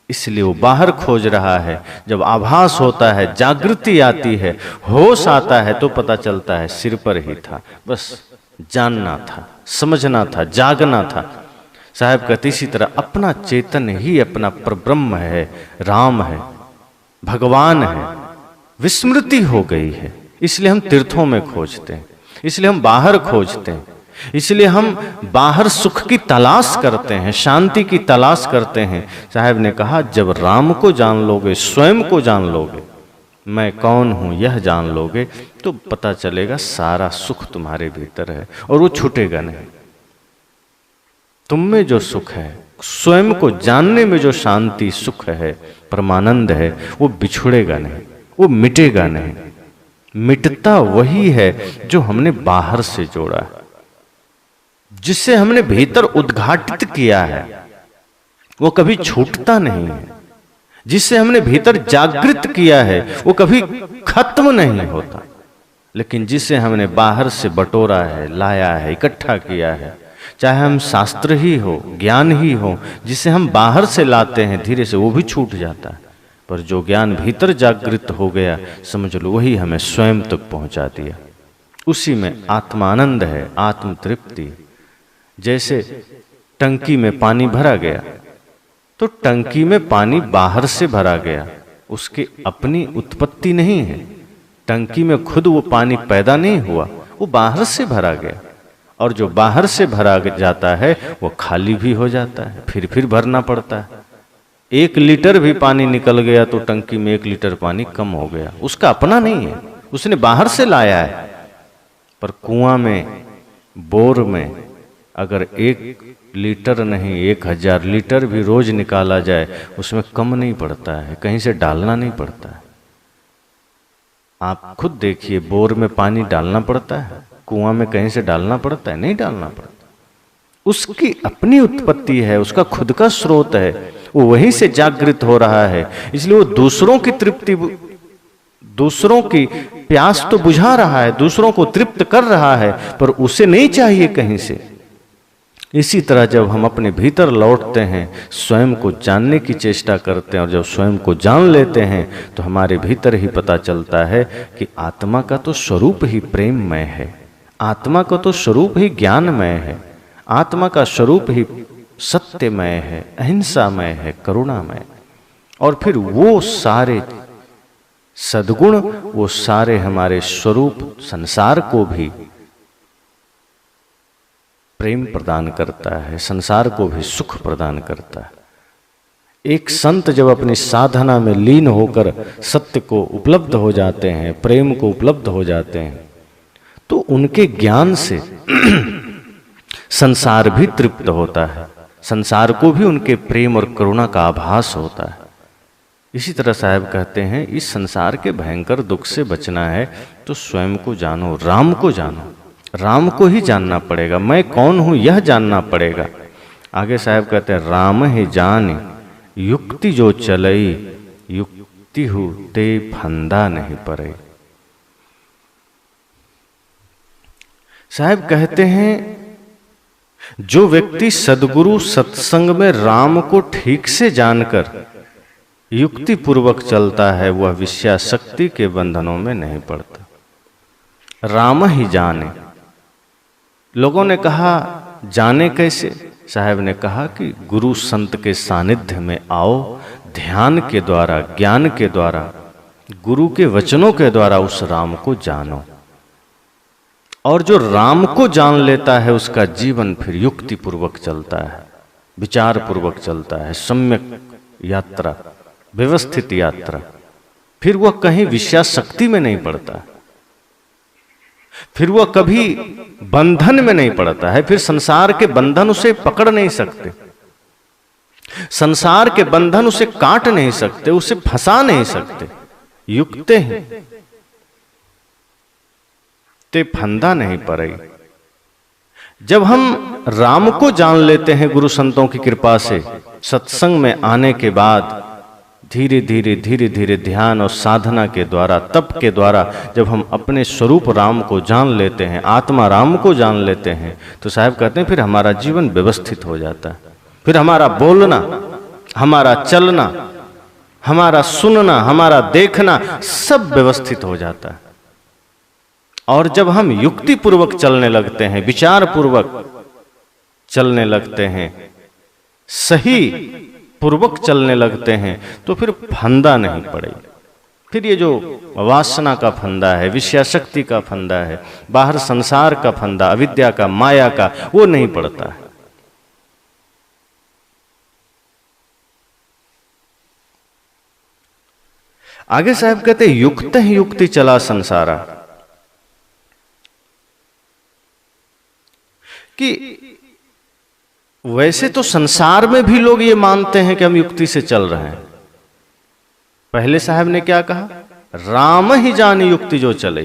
इसलिए वो बाहर खोज रहा है। जब आभास होता है, जागृति आती है, होश आता है, तो पता चलता है सिर पर ही था। बस जानना था, समझना था, जागना था। साहब कहते इसी तरह अपना चेतन ही अपना परब्रह्म है, राम है, भगवान है। विस्मृति हो गई है, इसलिए हम तीर्थों में खोजते हैं, इसलिए हम बाहर खोजते हैं, इसलिए हम बाहर सुख की तलाश करते हैं, शांति की तलाश करते हैं। साहब ने कहा जब राम को जान लोगे, स्वयं को जान लोगे, मैं कौन हूं यह जान लोगे, तो पता चलेगा सारा सुख तुम्हारे भीतर है और वो छूटेगा नहीं। तुम में जो सुख है, स्वयं को जानने में जो शांति सुख है, परमानंद है, वो बिछुड़ेगा नहीं, वो मिटेगा नहीं। मिटता वही है जो हमने बाहर से जोड़ा है, जिससे हमने भीतर उद्घाटित किया है, वो कभी छूटता नहीं है। जिससे हमने भीतर जागृत किया है, वो कभी खत्म नहीं होता। लेकिन जिसे हमने बाहर से बटोरा है, लाया है, इकट्ठा किया है, चाहे हम शास्त्र ही हो, ज्ञान ही हो, जिसे हम बाहर से लाते हैं, धीरे से वो भी छूट जाता है। पर जो ज्ञान भीतर जागृत हो गया, समझ लो वही हमें स्वयं तक पहुंचा दिया। उसी में आत्मानंद है, आत्म तृप्ति। जैसे टंकी में पानी भरा गया, तो टंकी में पानी बाहर से भरा गया, उसकी अपनी उत्पत्ति नहीं है। टंकी में खुद वो पानी पैदा नहीं हुआ, वो बाहर से भरा गया। और जो बाहर से भरा जाता है वो खाली भी हो जाता है, फिर भरना पड़ता है। 1 लीटर भी पानी निकल गया तो टंकी में 1 लीटर पानी कम हो गया, उसका अपना नहीं है, उसने बाहर से लाया है। पर कुआं में, बोर में अगर 1 लीटर नहीं 1000 लीटर भी रोज निकाला जाए, उसमें कम नहीं पड़ता है, कहीं से डालना नहीं पड़ता है। आप खुद देखिए, बोर में पानी डालना पड़ता है, कुआं में कहीं से डालना पड़ता है? नहीं डालना पड़ता। उसकी अपनी उत्पत्ति है, उसका खुद का स्रोत है, वो वहीं से जागृत हो रहा है। इसलिए वो दूसरों की तृप्ति, दूसरों की प्यास तो बुझा रहा है, दूसरों को तृप्त कर रहा है, पर उसे नहीं चाहिए कहीं से। इसी तरह जब हम अपने भीतर लौटते हैं, स्वयं को जानने की चेष्टा करते हैं, और जब स्वयं को जान लेते हैं तो हमारे भीतर ही पता चलता है कि आत्मा का तो स्वरूप ही प्रेममय है, आत्मा का तो स्वरूप ही ज्ञानमय है, आत्मा का स्वरूप ही सत्यमय है, अहिंसामय है, करुणामय। और फिर वो सारे सद्गुण, वो सारे हमारे स्वरूप संसार को भी प्रेम प्रदान करता है, संसार को भी सुख प्रदान करता है। एक संत जब अपनी साधना में लीन होकर सत्य को उपलब्ध हो जाते हैं, प्रेम को उपलब्ध हो जाते हैं, तो उनके ज्ञान से संसार भी तृप्त होता है, संसार को भी उनके प्रेम और करुणा का आभास होता है। इसी तरह साहब कहते हैं, इस संसार के भयंकर दुख से बचना है तो स्वयं को जानो, राम को जानो, राम को ही जानना पड़ेगा। मैं कौन हूं यह जानना पड़ेगा। आगे साहब कहते हैं, राम ही जान युक्ति जो चलई, युक्ति हु ते फंदा नहीं पड़े। साहब कहते हैं, जो व्यक्ति सद्गुरु सत्संग में राम को ठीक से जानकर युक्ति पूर्वक चलता है, वह विषयाशक्ति के बंधनों में नहीं पड़ता। राम ही जाने। लोगों ने कहा जाने कैसे? साहब ने कहा कि गुरु संत के सानिध्य में आओ, ध्यान के द्वारा, ज्ञान के द्वारा, गुरु के वचनों के द्वारा उस राम को जानो। और जो राम को जान लेता है उसका जीवन फिर युक्ति पूर्वक चलता है, विचार पूर्वक चलता है, सम्यक यात्रा, व्यवस्थित यात्रा। फिर वह कहीं विषयाशक्ति में नहीं पड़ता, फिर वह कभी बंधन में नहीं पड़ता है, फिर संसार के बंधन उसे पकड़ नहीं सकते, संसार के बंधन उसे काट नहीं सकते, उसे फंसा नहीं सकते। युक्ते हैं ते फंदा नहीं पड़े। जब हम राम को जान लेते हैं गुरु संतों की कृपा से, सत्संग में आने के बाद धीरे धीरे ध्यान और साधना के द्वारा, तप के द्वारा जब हम अपने स्वरूप राम को जान लेते हैं, आत्मा राम को जान लेते हैं, तो साहब कहते हैं फिर हमारा जीवन व्यवस्थित हो जाता है। फिर हमारा बोलना, हमारा चलना, हमारा सुनना, हमारा देखना सब व्यवस्थित हो जाता है। और जब हम युक्ति पूर्वक चलने लगते हैं, विचार पूर्वक चलने लगते हैं, सही पूर्वक चलने लगते हैं, तो फिर फंदा नहीं पड़ेगा। फिर ये जो वासना का फंदा है, विषयाशक्ति का फंदा है, बाहर संसार का फंदा, अविद्या का, माया का, वो नहीं पड़ता है। आगे साहब कहते युक्त ही युक्ति चला संसारा, कि वैसे तो संसार में भी लोग ये मानते हैं कि हम युक्ति से चल रहे हैं। पहले साहब ने क्या कहा? राम ही जाने युक्ति जो चले,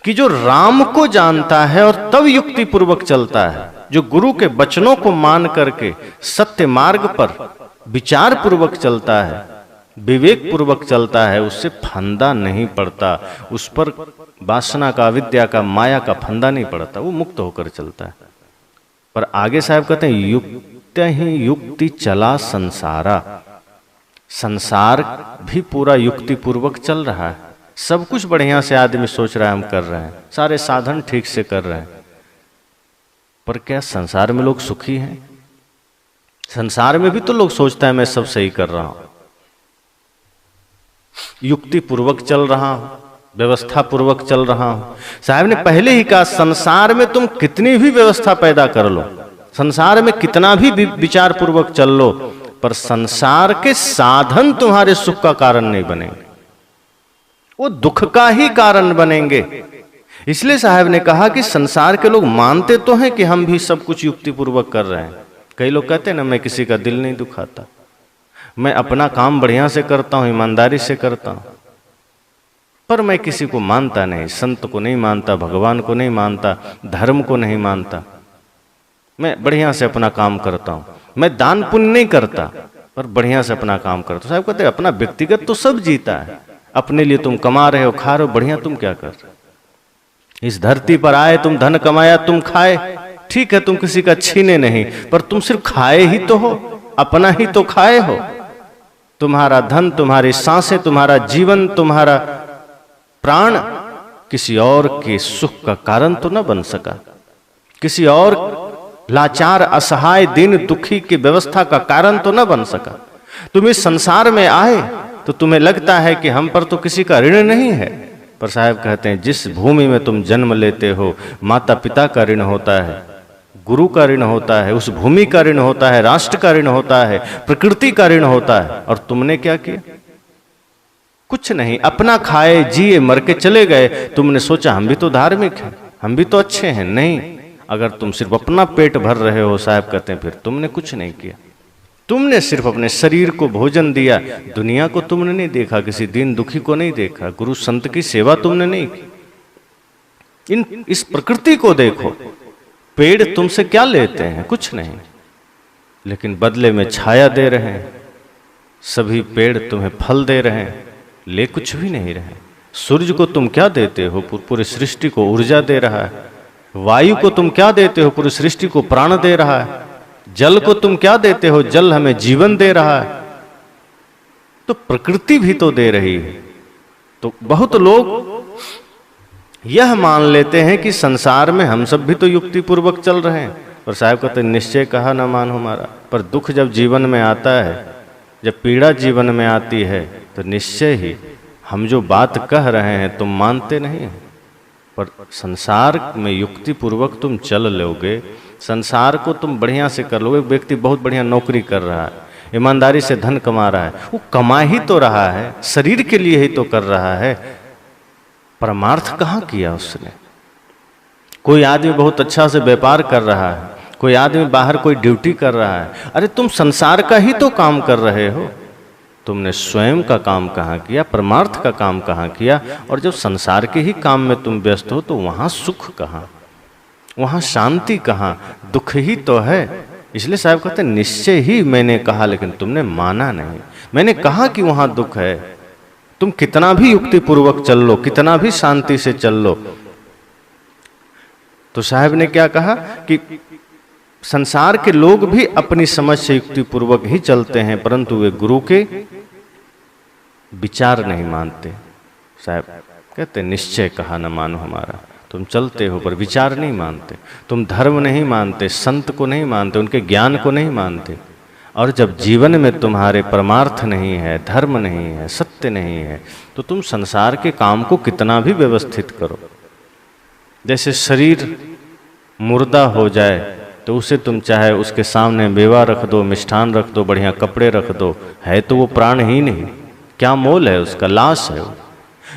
कि जो राम को जानता है और तब युक्ति पूर्वक चलता है, जो गुरु के वचनों को मान करके सत्य मार्ग पर विचार पूर्वक चलता है, विवेक पूर्वक चलता है, उससे फंदा नहीं पड़ता, उस पर वासना का, विद्या का, माया का फंदा नहीं पड़ता, वो मुक्त होकर चलता है। पर आगे साहब कहते हैं युक्त ही युक्ति चला संसारा। संसार भी पूरा युक्ति पूर्वक चल रहा है, सब कुछ बढ़िया से आदमी सोच रहा है हम कर रहे हैं, सारे साधन ठीक से कर रहे हैं, पर क्या संसार में लोग सुखी हैं? संसार में भी तो लोग सोचता है मैं सब सही कर रहा हूं, युक्ति पूर्वक चल रहा हूं, व्यवस्था पूर्वक चल रहा हूं। साहब ने पहले ही कहा संसार में तुम कितनी भी व्यवस्था पैदा कर लो, संसार में कितना भी विचार पूर्वक चल लो, पर संसार के साधन तुम्हारे सुख का कारण नहीं बनेंगे, वो दुख का ही कारण बनेंगे। इसलिए साहब ने कहा कि संसार के लोग मानते तो हैं कि हम भी सब कुछ युक्ति पूर्वक कर रहे हैं। कई लोग कहते हैं ना मैं किसी का दिल नहीं दुखाता, मैं अपना काम बढ़िया से करता हूं, ईमानदारी से करता हूं, पर मैं किसी को मानता नहीं, संत को नहीं मानता, भगवान को नहीं मानता, धर्म को नहीं मानता, मैं बढ़िया से अपना काम करता हूं, मैं दान पुण्य नहीं करता पर बढ़िया से अपना काम करता हूं। साहब कहते हैं अपना व्यक्तिगत तो सब जीता है, अपने लिए तुम कमा रहे हो, खा रहे हो, बढ़िया, तुम क्या कर रहे हो? इस धरती पर आए, तुम धन कमाया, तुम खाए, ठीक है, तुम किसी का छीने नहीं, पर तुम सिर्फ खाए ही तो हो, अपना ही तो खाए हो। तुम्हारा धन, तुम्हारी सांसें, तुम्हारा जीवन, तुम्हारा प्राण किसी और के सुख का कारण तो न बन सका, किसी और लाचार असहाय दीन दुखी की व्यवस्था का कारण तो न बन सका। तुम इस संसार में आए तो तुम्हें लगता है कि हम पर तो किसी का ऋण नहीं है, पर साहब कहते हैं जिस भूमि में तुम जन्म लेते हो, माता पिता का ऋण होता है, गुरु का ऋण होता है, उस भूमि का ऋण होता है, राष्ट्र का ऋण होता है, प्रकृति का ऋण होता है। और तुमने क्या किया? कुछ नहीं, अपना खाए जिए मर के चले गए। तुमने सोचा हम भी तो धार्मिक हैं, हम भी तो अच्छे हैं। नहीं, अगर तुम सिर्फ अपना पेट भर रहे हो, साहब कहते हैं फिर तुमने कुछ नहीं किया। तुमने सिर्फ अपने शरीर को भोजन दिया, दुनिया को तुमने नहीं देखा, किसी दीन दुखी को नहीं देखा, गुरु संत की सेवा तुमने नहीं की। इस प्रकृति को देखो, पेड़ तुमसे क्या लेते हैं? कुछ नहीं, लेकिन बदले में छाया दे रहे हैं। सभी पेड़ तुम्हें फल दे रहे हैं, ले कुछ भी नहीं रहे। सूर्य को तुम क्या देते हो? पूरी सृष्टि को ऊर्जा दे रहा है। वायु को तुम क्या देते हो? पूरी सृष्टि को प्राण दे रहा है। जल को तुम क्या देते हो? जल हमें जीवन दे रहा है। तो प्रकृति भी तो दे रही है। तो बहुत लोग यह मान लेते हैं कि संसार में हम सब भी तो युक्ति पूर्वक चल रहे हैं। और साहब कहते निश्चय कहा न मान हमारा, पर दुख जब जीवन में आता है, जब पीड़ा जीवन में आती है, तो निश्चय ही हम जो बात कह रहे हैं तुम मानते नहीं हैं। पर संसार में युक्ति पूर्वक तुम चल लोगे, संसार को तुम बढ़िया से कर लोगे। व्यक्ति बहुत बढ़िया नौकरी कर रहा है, ईमानदारी से धन कमा रहा है, वो कमा ही तो रहा है, शरीर के लिए ही तो कर रहा है, परमार्थ कहाँ किया उसने। कोई आदमी बहुत अच्छा से व्यापार कर रहा है, कोई आदमी बाहर कोई ड्यूटी कर रहा है, अरे तुम संसार का ही तो काम कर रहे हो। तुमने स्वयं का काम कहाँ किया, परमार्थ का काम कहाँ किया। और जब संसार के ही काम में तुम व्यस्त हो तो वहाँ सुख कहाँ, वहाँ शांति कहाँ, दुख ही तो है। इसलिए साहब कहते हैं निश्चय ही मैंने कहा, लेकिन तुमने माना नहीं। मैंने कहा कि वहाँ दुख है, तुम कितना भी युक्ति पूर्वक चल लो, कितना भी शांति से चल लो। तो साहब ने क्या कहा कि संसार के लोग भी अपनी समझ से युक्ति पूर्वक ही चलते हैं, परंतु वे गुरु के विचार नहीं मानते। साहब कहते निश्चय कहा न मानो हमारा। तुम चलते हो पर विचार नहीं मानते, तुम धर्म नहीं मानते, संत को नहीं मानते, उनके ज्ञान को नहीं मानते। और जब जीवन में तुम्हारे परमार्थ नहीं है, धर्म नहीं है, सत्य नहीं है, तो तुम संसार के काम को कितना भी व्यवस्थित करो। जैसे शरीर मुर्दा हो जाए तो उसे तुम चाहे उसके सामने मेवा रख दो, मिष्ठान रख दो, बढ़िया कपड़े रख दो, है तो वो प्राण ही नहीं, क्या मोल है उसका, लाश है वो।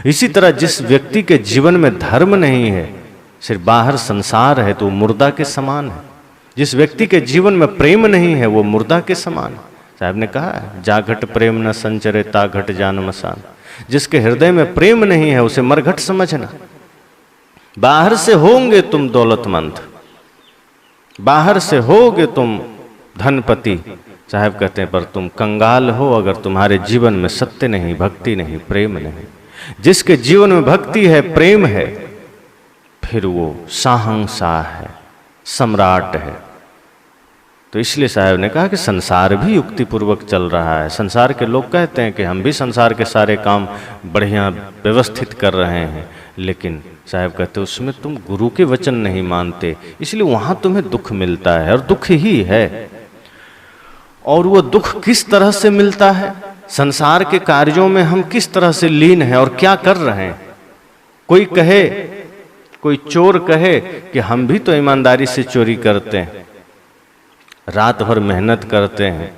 इसी तरह जिस व्यक्ति के जीवन में धर्म नहीं है, सिर्फ बाहर संसार है, तो वो मुर्दा के समान है। जिस व्यक्ति के जीवन में प्रेम नहीं है, वो मुर्दा के समान है। साहब ने कहा है जाघट प्रेम न संचरे ताघट जान मसान। जिसके हृदय में प्रेम नहीं है उसे मरघट समझना। बाहर से होंगे तुम दौलतमंद, बाहर से होगे तुम धनपति, साहब कहते हैं पर तुम कंगाल हो अगर तुम्हारे जीवन में सत्य नहीं, भक्ति नहीं, प्रेम नहीं। जिसके जीवन में भक्ति है, प्रेम है, फिर वो शाहंशाह है, सम्राट है। तो इसलिए साहब ने कहा कि संसार भी युक्ति पूर्वक चल रहा है। संसार के लोग कहते हैं कि हम भी संसार के सारे काम बढ़िया व्यवस्थित कर रहे हैं, लेकिन साहब कहते उसमें तुम गुरु के वचन नहीं मानते, इसलिए वहां तुम्हें दुख मिलता है, और दुख ही है। और वो दुख किस तरह से मिलता है, संसार के कार्यों में हम किस तरह से लीन हैं और क्या कर रहे हैं। कोई कहे, कोई चोर कहे कि हम भी तो ईमानदारी से चोरी करते हैं, रात भर मेहनत करते हैं,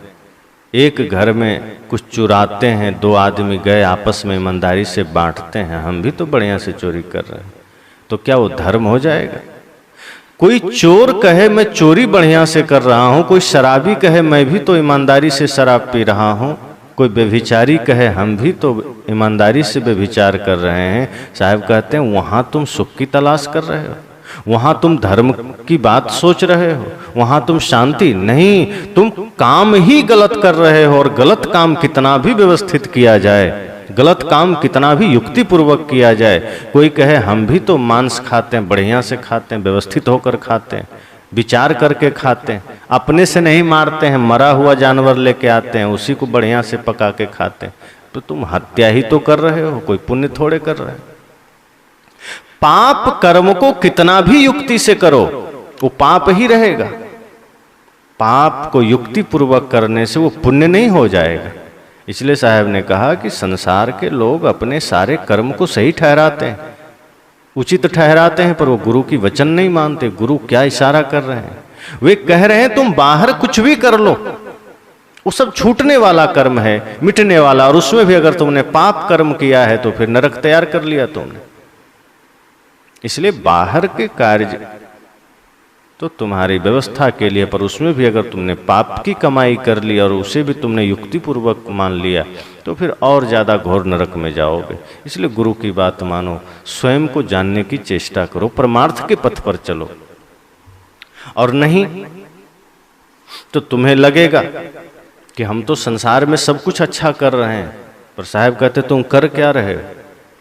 एक घर में कुछ चुराते हैं, दो आदमी गए आपस में ईमानदारी से बांटते हैं, हम भी तो बढ़िया से चोरी कर रहे हैं, तो क्या वो धर्म हो जाएगा। कोई चोर कहे मैं चोरी बढ़िया से कर रहा हूं, कोई शराबी कहे मैं भी तो ईमानदारी से शराब पी रहा हूं, कोई व्यभिचारी कहे हम भी तो ईमानदारी से व्यभिचार कर रहे हैं। साहब कहते हैं वहां तुम सुख की तलाश कर रहे हो, वहां तुम धर्म की बात सोच रहे हो, वहां तुम शांति नहीं, तुम काम ही गलत कर रहे हो। और गलत काम कितना भी व्यवस्थित किया जाए, गलत काम कितना भी युक्ति पूर्वक किया जाए, कोई कहे हम भी तो मांस खाते हैं, बढ़िया से खाते हैं, व्यवस्थित होकर खाते हैं, विचार करके खाते हैं, अपने से नहीं मारते हैं, मरा हुआ जानवर लेके आते हैं, उसी को बढ़िया से पका के खाते हैं, तो तुम हत्या ही तो कर रहे हो, कोई पुण्य थोड़े कर रहे हो। पाप कर्म को कितना भी युक्ति से करो वो पाप ही रहेगा, पाप को युक्ति पूर्वक करने से वो पुण्य नहीं हो जाएगा। इसलिए साहब ने कहा कि संसार के लोग अपने सारे कर्म को सही ठहराते हैं, उचित ठहराते हैं, पर वो गुरु की वचन नहीं मानते। गुरु क्या इशारा कर रहे हैं, वे कह रहे हैं तुम बाहर कुछ भी कर लो, वो सब छूटने वाला कर्म है, मिटने वाला, और उसमें भी अगर तुमने पाप कर्म किया है तो फिर नरक तैयार कर लिया तुमने। इसलिए बाहर के कार्य तो तुम्हारी व्यवस्था के लिए, पर उसमें भी अगर तुमने पाप की कमाई कर ली और उसे भी तुमने युक्ति पूर्वक मान लिया तो फिर और ज्यादा घोर नरक में जाओगे। इसलिए गुरु की बात मानो, स्वयं को जानने की चेष्टा करो, परमार्थ के पथ पर चलो। और नहीं तो तुम्हें लगेगा कि हम तो संसार में सब कुछ अच्छा कर रहे हैं, पर साहब कहते तुम कर क्या रहे हो,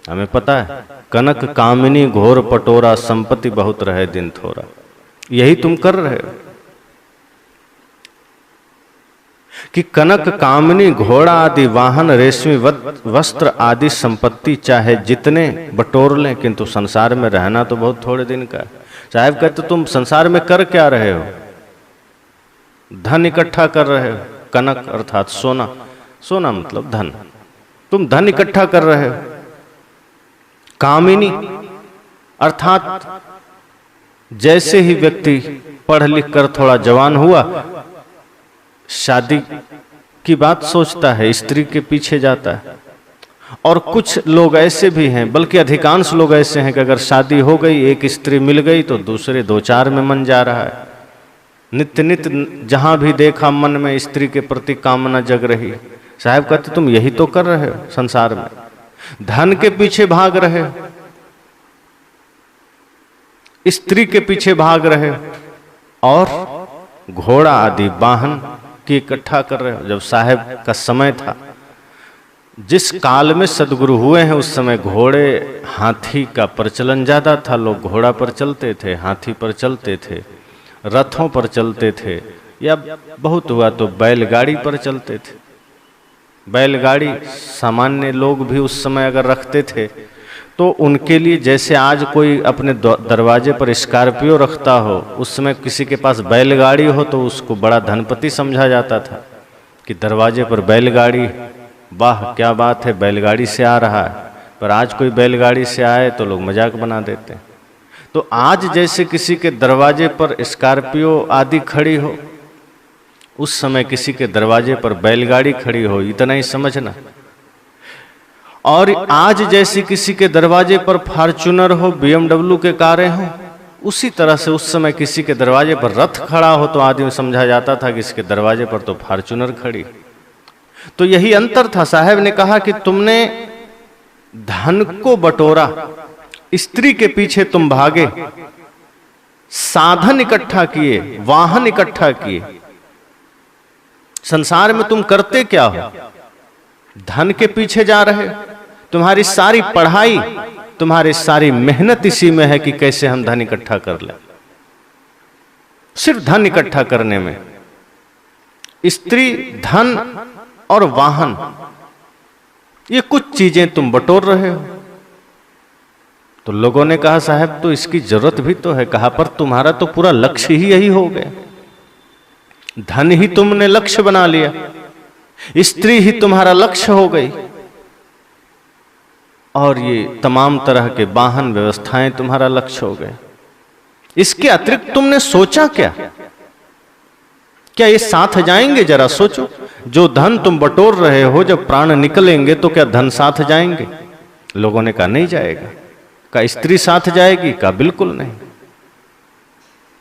हमें पता है। कनक कामिनी घोर पटोरा, संपत्ति बहुत रहे दिन थोड़ा, यही तुम कर रहे हो। कि कनक कामिनी घोड़ा आदि वाहन, रेशमी वस्त्र आदि संपत्ति चाहे जितने बटोर लें, किंतु संसार में रहना तो बहुत थोड़े दिन का है। साहब कहते तुम संसार में कर क्या रहे हो, धन इकट्ठा कर रहे हो, कनक अर्थात सोना, सोना मतलब धन, तुम धन इकट्ठा कर रहे हो। कामिनी अर्थात जैसे ही व्यक्ति पढ़ लिख कर थोड़ा जवान हुआ, शादी की बात सोचता है, स्त्री के पीछे जाता है। और कुछ लोग ऐसे भी हैं, बल्कि अधिकांश लोग ऐसे हैं कि अगर शादी हो गई, एक स्त्री मिल गई तो दूसरे दो चार में मन जा रहा है। नित्य नित्य जहां भी देखा मन में स्त्री के प्रति कामना जग रही। साहब कहते तुम यही तो कर रहे हो संसार में, धन के पीछे भाग रहे हो, स्त्री के पीछे भाग रहे हो और घोड़ा आदि वाहन की इकट्ठा कर रहे हो। जब साहब का समय था, जिस काल में सदगुरु हुए हैं, उस समय घोड़े हाथी का प्रचलन ज्यादा था, लोग घोड़ा पर चलते थे, हाथी पर चलते थे, रथों पर चलते थे, या बहुत हुआ तो बैलगाड़ी पर चलते थे। बैलगाड़ी सामान्य लोग भी उस समय अगर रखते थे तो उनके लिए, जैसे आज कोई अपने दरवाजे पर स्कॉर्पियो रखता हो, उस समय किसी के पास बैलगाड़ी हो तो उसको बड़ा धनपति समझा जाता था कि दरवाजे पर बैलगाड़ी, वाह क्या बात है, बैलगाड़ी से आ रहा है। पर आज कोई बैलगाड़ी से आए तो लोग मजाक बना देते हैं। तो आज जैसे किसी के दरवाजे पर स्कॉर्पियो आदि खड़ी हो, उस समय किसी के दरवाजे पर बैलगाड़ी खड़ी हो, इतना ही समझना। और आज जैसे किसी के दरवाजे पर फॉर्च्यूनर हो, BMW के कारें हो, उसी तरह से उस समय किसी के दरवाजे पर रथ खड़ा हो तो आदमी समझा जाता था कि इसके दरवाजे पर तो फॉर्च्यूनर खड़ी। तो यही अंतर था। साहब ने कहा कि तुमने धन को बटोरा, स्त्री के पीछे तुम भागे, साधन इकट्ठा किए, वाहन इकट्ठा किए। संसार में तुम करते क्या हो, धन के पीछे जा रहे हो। तुम्हारी सारी पढ़ाई, तुम्हारी सारी मेहनत इसी में है कि कैसे हम धन इकट्ठा कर लें, सिर्फ धन इकट्ठा करने में। स्त्री, धन और वाहन, ये कुछ चीजें तुम बटोर रहे हो। तो लोगों ने कहा साहब तो इसकी जरूरत भी तो है। कहा पर तुम्हारा तो पूरा लक्ष्य ही यही हो गया, धन ही तुमने लक्ष्य बना लिया, स्त्री ही तुम्हारा लक्ष्य हो गई, और ये तमाम तरह के वाहन व्यवस्थाएं तुम्हारा लक्ष्य हो गए। इसके अतिरिक्त तुमने सोचा क्या? क्या ये साथ जाएंगे? जरा सोचो। जो धन तुम बटोर रहे हो, जब प्राण निकलेंगे तो क्या धन साथ जाएंगे? लोगों ने कहा नहीं जाएगा। क्या स्त्री साथ जाएगी? कहा बिल्कुल नहीं।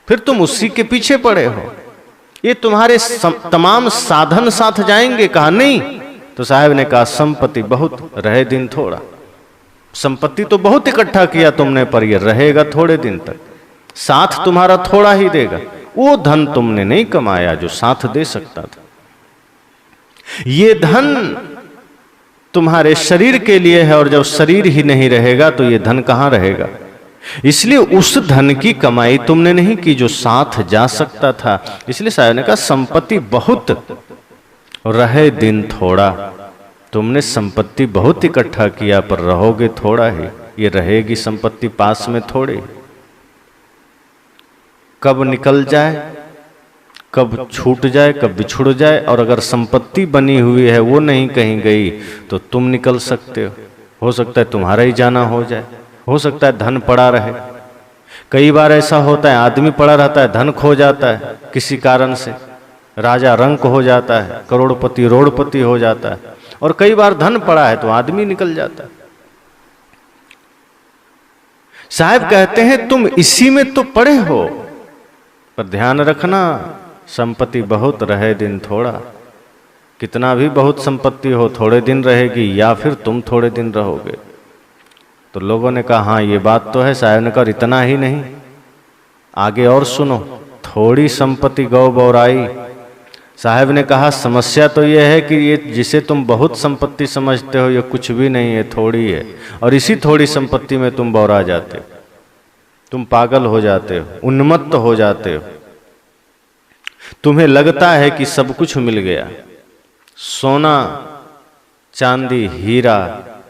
फिर तुम उसी के पीछे पड़े हो। ये तुम्हारे तमाम साधन साथ जाएंगे? कहा नहीं। तो साहब ने कहा संपत्ति बहुत, रहे दिन थोड़ा। संपत्ति तो बहुत इकट्ठा किया तुमने, पर ये रहेगा थोड़े दिन तक, साथ तुम्हारा थोड़ा ही देगा। वो धन तुमने नहीं कमाया जो साथ दे सकता था। ये धन तुम्हारे शरीर के लिए है, और जब शरीर ही नहीं रहेगा तो ये धन कहां रहेगा? इसलिए उस धन की कमाई तुमने नहीं की जो साथ जा सकता था। इसलिए साहब ने कहा संपत्ति बहुत, रहे दिन थोड़ा। तुमने संपत्ति बहुत इकट्ठा किया, पर रहोगे थोड़ा ही। ये रहेगी संपत्ति पास में थोड़ी, कब निकल जाए, कब छूट जाए, कब बिछुड़ जाए। और अगर संपत्ति बनी हुई है वो नहीं कहीं गई तो तुम निकल सकते हो सकता है तुम्हारा ही जाना हो जाए, हो सकता है धन पड़ा रहे। कई बार ऐसा होता है, आदमी पड़ा रहता है, धन खो जाता है किसी कारण से, राजा रंक हो जाता है, करोड़पति रोड़पति हो जाता है। और कई बार धन पड़ा है तो आदमी निकल जाता है। साहब कहते हैं तुम इसी में तो पड़े हो, पर ध्यान रखना संपत्ति बहुत, रहे दिन थोड़ा। कितना भी बहुत संपत्ति हो, थोड़े दिन रहेगी, या फिर तुम थोड़े दिन रहोगे। तो लोगों ने कहा हाँ ये बात तो है। साहब ने कहा इतना ही नहीं, आगे और सुनो। थोड़ी संपत्ति गौ बौराई। साहब ने कहा समस्या तो यह है कि ये जिसे तुम बहुत संपत्ति समझते हो ये कुछ भी नहीं है, थोड़ी है। और इसी थोड़ी संपत्ति में तुम बौरा जाते हो, तुम पागल हो जाते हो, उन्मत्त हो जाते हो। तुम्हें लगता है कि सब कुछ मिल गया, सोना चांदी हीरा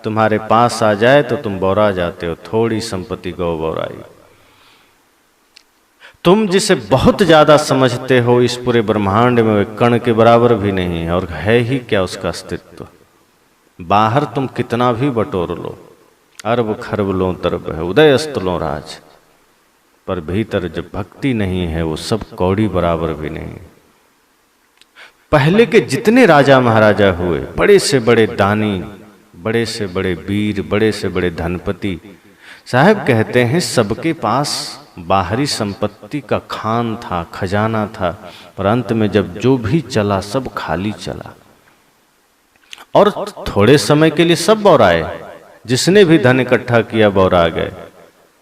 तुम्हारे पास आ जाए तो तुम बौरा जाते हो। थोड़ी संपत्ति गौ बौराई। तुम जिसे बहुत ज्यादा समझते हो इस पूरे ब्रह्मांड में, वे कण के बराबर भी नहीं है, और है ही क्या उसका अस्तित्व। बाहर तुम कितना भी बटोर लो, अरब खरब लो तरब है, उदय अस्त लो राज, पर भीतर जब भक्ति नहीं है वो सब कौड़ी बराबर भी नहीं। पहले के जितने राजा महाराजा हुए, बड़े से बड़े दानी, बड़े से बड़े वीर, बड़े से बड़े धनपति, साहब कहते हैं सबके पास बाहरी संपत्ति का खान था, खजाना था, पर अंत में जब जो भी चला सब खाली चला। और थोड़े समय के लिए सब बौराए, जिसने भी धन इकट्ठा किया बौरा गए।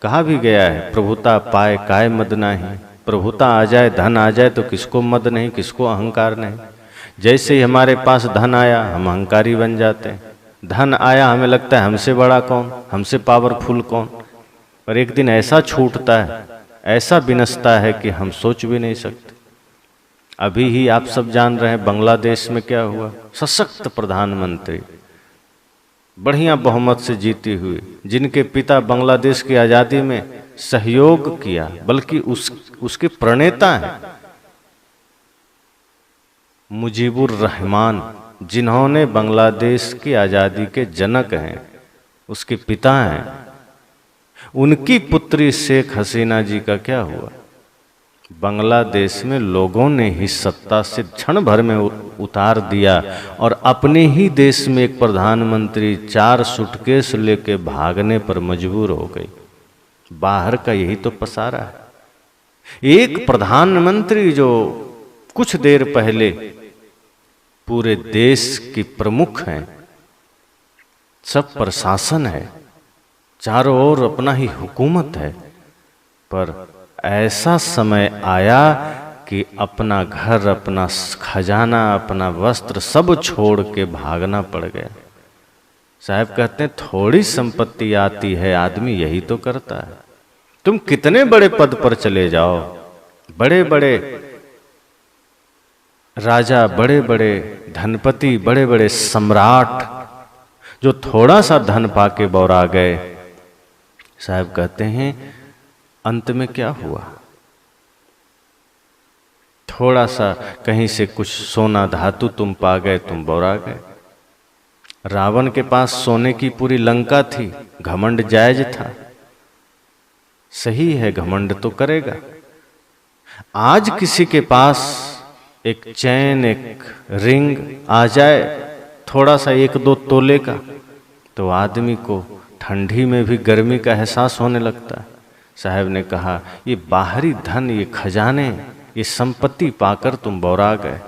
कहा भी गया है प्रभुता पाए काय मद नहीं। प्रभुता आ जाए, धन आ जाए तो किसको मद नहीं, किसको अहंकार नहीं। जैसे ही हमारे पास धन आया हम अहंकारी बन जाते हैं। धन आया हमें लगता है हमसे बड़ा कौन, हमसे पावरफुल कौन। पर एक दिन ऐसा छूटता है, ऐसा बिनसता है कि हम सोच भी नहीं सकते। अभी ही आप सब जान रहे हैं बांग्लादेश में क्या हुआ। सशक्त प्रधानमंत्री, बढ़िया बहुमत से जीती हुई, जिनके पिता बांग्लादेश की आजादी में सहयोग किया, बल्कि उसके प्रणेता हैं मुजीबुर रहमान, जिन्होंने बांग्लादेश की आजादी के जनक हैं, उसके पिता हैं। उनकी पुत्री शेख हसीना जी का क्या हुआ? बांग्लादेश में लोगों ने ही सत्ता से क्षण भर में उतार दिया, और अपने ही देश में एक प्रधानमंत्री 4 सूटकेस लेके भागने पर मजबूर हो गई। बाहर का यही तो पसारा है। एक प्रधानमंत्री जो कुछ देर पहले पूरे देश की प्रमुख हैं, सब प्रशासन है, चारों ओर अपना ही हुकूमत है, पर ऐसा समय आया कि अपना घर, अपना खजाना, अपना वस्त्र सब छोड़ के भागना पड़ गया। साहब कहते हैं थोड़ी संपत्ति आती है आदमी यही तो करता है। तुम कितने बड़े पद पर चले जाओ, बड़े बड़े राजा, बड़े बड़े धनपति, बड़े बड़े सम्राट, जो थोड़ा सा धन पाके बौरा गए, साहब कहते हैं अंत में क्या हुआ? थोड़ा सा कहीं से कुछ सोना धातु तुम पा गए, तुम बौरा गए। रावण के पास सोने की पूरी लंका थी, घमंड जायज था। सही है, घमंड तो करेगा। आज किसी के पास एक चैन, एक रिंग आ जाए, थोड़ा सा 1-2 तोले का, तो आदमी को ठंडी में भी गर्मी का एहसास होने लगता है। साहब ने कहा, ये बाहरी धन, ये खजाने, ये संपत्ति पाकर तुम बौरा गए।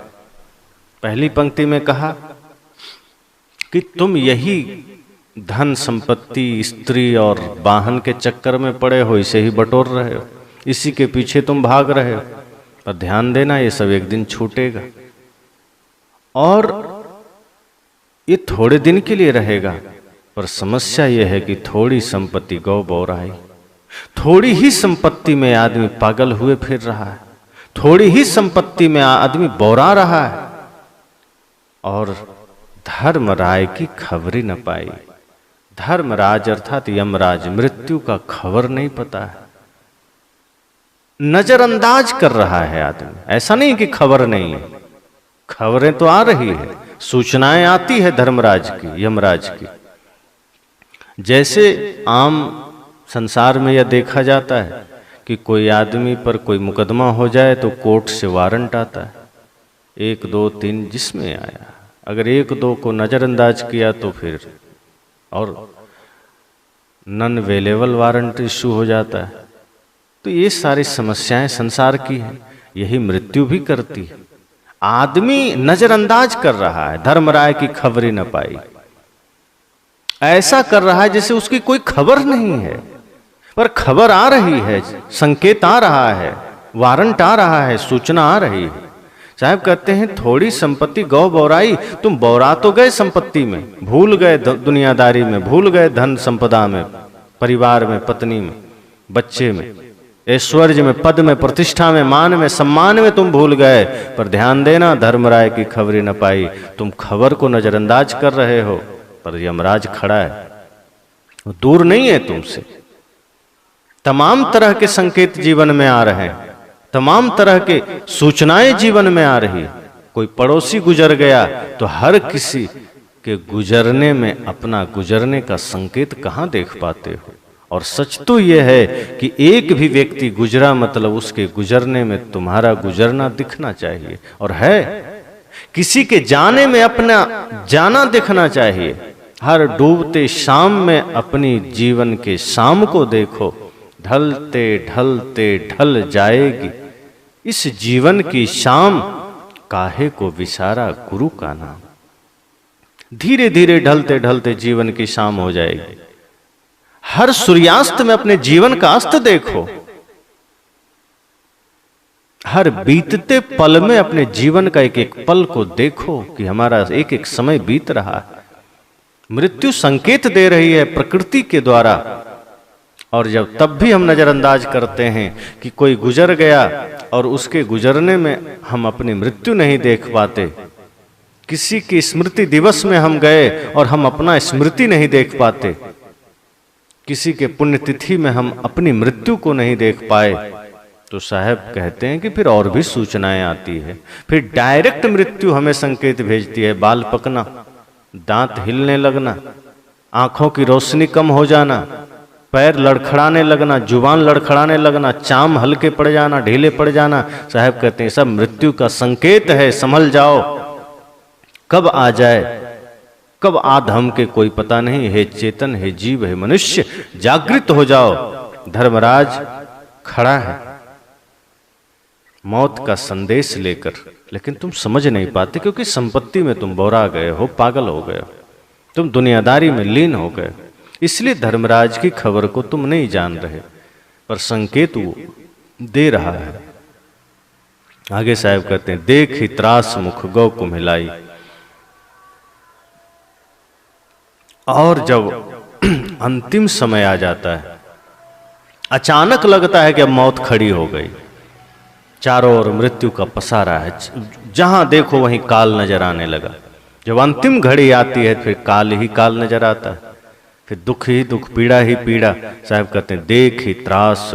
पहली पंक्ति में कहा कि तुम यही धन संपत्ति, स्त्री और वाहन के चक्कर में पड़े हो, इसे ही बटोर रहे हो, इसी के पीछे तुम भाग रहे हो। पर ध्यान देना, ये सब एक दिन छूटेगा और ये थोड़े दिन के लिए रहेगा। पर समस्या ये है कि थोड़ी संपत्ति गौ बौराई, थोड़ी ही संपत्ति में आदमी पागल हुए फिर रहा है, थोड़ी ही संपत्ति में आदमी बौरा रहा है और धर्मराय की खबर ही न पाई। धर्मराज अर्थात यमराज, मृत्यु का खबर नहीं पता है, नजरअंदाज कर रहा है आदमी। ऐसा नहीं कि खबर नहीं है, खबरें तो आ रही है, सूचनाएं आती है धर्मराज की, यमराज की। जैसे आम संसार में यह देखा जाता है कि कोई आदमी पर कोई मुकदमा हो जाए तो कोर्ट से वारंट आता है, 1, 2, 3 जिसमें आया। अगर 1, 2 को नजरअंदाज किया तो फिर और नॉन अवेलेबल वारंट इशू हो जाता है। तो ये सारी समस्याएं संसार की हैं, यही मृत्यु भी करती है। आदमी नजरअंदाज कर रहा है, धर्मराय की खबर ही न पाई, ऐसा कर रहा है जैसे उसकी कोई खबर नहीं है। पर खबर आ रही है, संकेत आ रहा है, वारंट आ रहा है, सूचना आ रही है। साहब कहते हैं, थोड़ी संपत्ति गौ बौराई, तुम बौरा तो गए संपत्ति में, भूल गए दुनियादारी में, भूल गए धन संपदा में, परिवार में, पत्नी में, बच्चे में, ऐश्वर्य में, पद में, प्रतिष्ठा में, मान में, सम्मान में तुम भूल गए। पर ध्यान देना, धर्मराय की खबरें न पाई। तुम खबर को नजरअंदाज कर रहे हो, पर यमराज खड़ा है, वो दूर नहीं है तुमसे। तमाम तरह के संकेत जीवन में आ रहे हैं, तमाम तरह के सूचनाएं जीवन में आ रही। कोई पड़ोसी गुजर गया तो हर किसी के गुजरने में अपना गुजरने का संकेत कहाँ देख पाते हो। और सच तो यह है कि एक भी व्यक्ति गुजरा मतलब उसके गुजरने में तुम्हारा गुजरना दिखना चाहिए, और है। किसी के जाने में अपना जाना दिखना चाहिए। हर डूबते शाम में अपनी जीवन के शाम को देखो, ढलते ढलते ढल जाएगी इस जीवन की शाम, काहे को विसारा गुरु का नाम। धीरे धीरे ढलते ढलते जीवन की शाम हो जाएगी। हर सूर्यास्त में अपने जीवन का अस्त देखो, हर बीतते पल में अपने जीवन का एक एक पल को देखो कि हमारा एक एक समय बीत रहा है। मृत्यु संकेत दे रही है प्रकृति के द्वारा। और जब तब भी हम नजरअंदाज करते हैं कि कोई गुजर गया और उसके गुजरने में हम अपनी मृत्यु नहीं देख पाते, किसी की स्मृति दिवस में हम गए और हम अपना स्मृति नहीं देख पाते, किसी के पुण्यतिथि में हम अपनी मृत्यु को नहीं देख पाए, तो साहब कहते हैं कि फिर और भी सूचनाएं आती है। फिर डायरेक्ट मृत्यु हमें संकेत भेजती है, बाल पकना, दांत हिलने लगना, आंखों की रोशनी कम हो जाना, पैर लड़खड़ाने लगना, जुबान लड़खड़ाने लगना, चाम हल्के पड़ जाना, ढीले पड़ जाना। साहब कहते हैं सब मृत्यु का संकेत है, संभल जाओ। कब आ जाए, कब आधम के कोई पता नहीं। हे चेतन, हे जीव, हे मनुष्य, जागृत हो जाओ। धर्मराज खड़ा है मौत का संदेश लेकर, लेकिन तुम समझ नहीं पाते क्योंकि संपत्ति में तुम बौरा गए हो, पागल हो गए हो, तुम दुनियादारी में लीन हो गए, इसलिए धर्मराज की खबर को तुम नहीं जान रहे। पर संकेत वो दे रहा है। आगे साहब कहते हैं, देख ही त्रास मुख गौ कुम्हिलाई। और जब अंतिम समय आ जाता है, अचानक लगता है कि अब मौत खड़ी हो गई, चारों ओर मृत्यु का पसारा है, जहां देखो वहीं काल नजर आने लगा। जब अंतिम घड़ी आती है फिर काल ही काल नजर आता है, फिर दुख ही दुख, पीड़ा ही पीड़ा। साहब कहते हैं, देख ही त्रास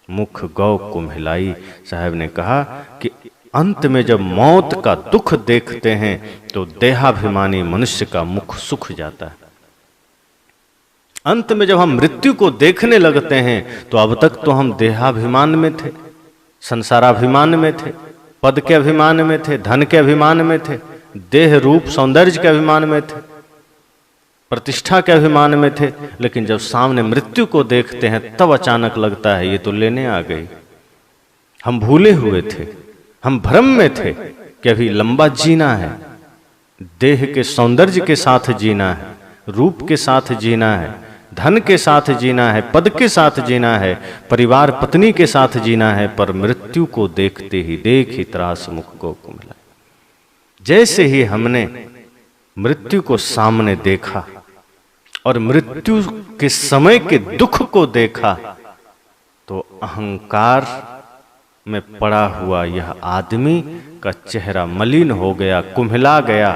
मुख गौ कुम्हिलाई। साहब ने कहा कि अंत में जब मौत का दुख देखते हैं तो देहाभिमानी मनुष्य का मुख सूख जाता है। अंत में जब हम मृत्यु को देखने लगते हैं तो अब तक तो हम देहाभिमान में थे, संसाराभिमान में थे, पद के अभिमान में थे, धन के अभिमान में थे, देह रूप सौंदर्य के अभिमान में थे, प्रतिष्ठा के अभिमान में थे। लेकिन जब सामने मृत्यु को देखते हैं तब अचानक लगता है ये तो लेने आ गई। हम भूले हुए थे, हम भ्रम में थे कि अभी लंबा जीना है, देह के सौंदर्य के साथ जीना है, रूप के साथ जीना है, धन के साथ जीना है, पद के साथ जीना है, परिवार पत्नी के साथ जीना है। पर मृत्यु को देखते ही देख ही त्रास मुख को मिला। जैसे ही हमने मृत्यु को सामने देखा और मृत्यु के समय के दुख को देखा तो अहंकार में पड़ा हुआ यह आदमी का चेहरा मलिन हो गया, कुम्हला गया।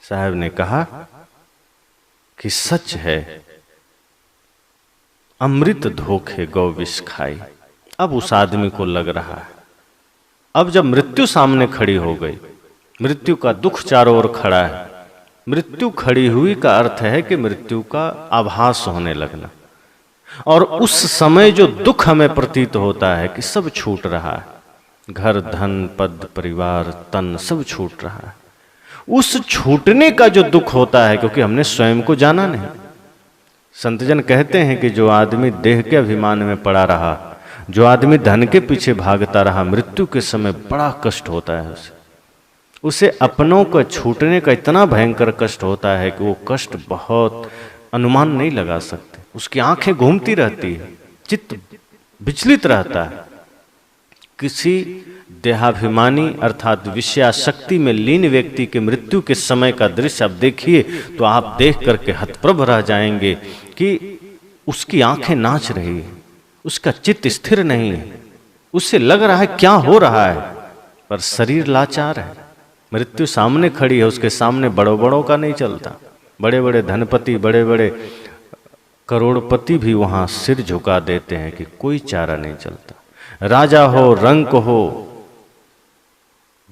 साहब ने कहा कि सच है, अमृत धोखे गौ विष खाई। अब उस आदमी को लग रहा है, अब जब मृत्यु सामने खड़ी हो गई, मृत्यु का दुख चारों ओर खड़ा है, मृत्यु खड़ी हुई का अर्थ है कि मृत्यु का आभास होने लगना। और उस समय जो दुख हमें प्रतीत होता है कि सब छूट रहा है, घर धन पद परिवार तन सब छूट रहा है, उस छूटने का जो दुख होता है क्योंकि हमने स्वयं को जाना नहीं। संतजन कहते हैं कि जो आदमी देह के अभिमान में पड़ा रहा, जो आदमी धन के पीछे भागता रहा, मृत्यु के समय बड़ा कष्ट होता है उसे अपनों का छूटने का इतना भयंकर कष्ट होता है कि वो कष्ट बहुत अनुमान नहीं लगा सकते। उसकी आंखें घूमती रहती है, चित्त विचलित रहता है। किसी देहाभिमानी अर्थात विषयाशक्ति में लीन व्यक्ति के मृत्यु के समय का दृश्य आप देखिए तो आप देख करके हतप्रभ रह जाएंगे कि उसकी आंखें नाच रही है, उसका चित्त स्थिर नहीं है, उससे लग रहा है क्या हो रहा है, पर शरीर लाचार है। मृत्यु सामने खड़ी है, उसके सामने बड़ों बड़ों का नहीं चलता। बड़े बड़े धनपति, बड़े बड़े करोड़पति भी वहां सिर झुका देते हैं कि कोई चारा नहीं चलता। राजा हो, रंक हो,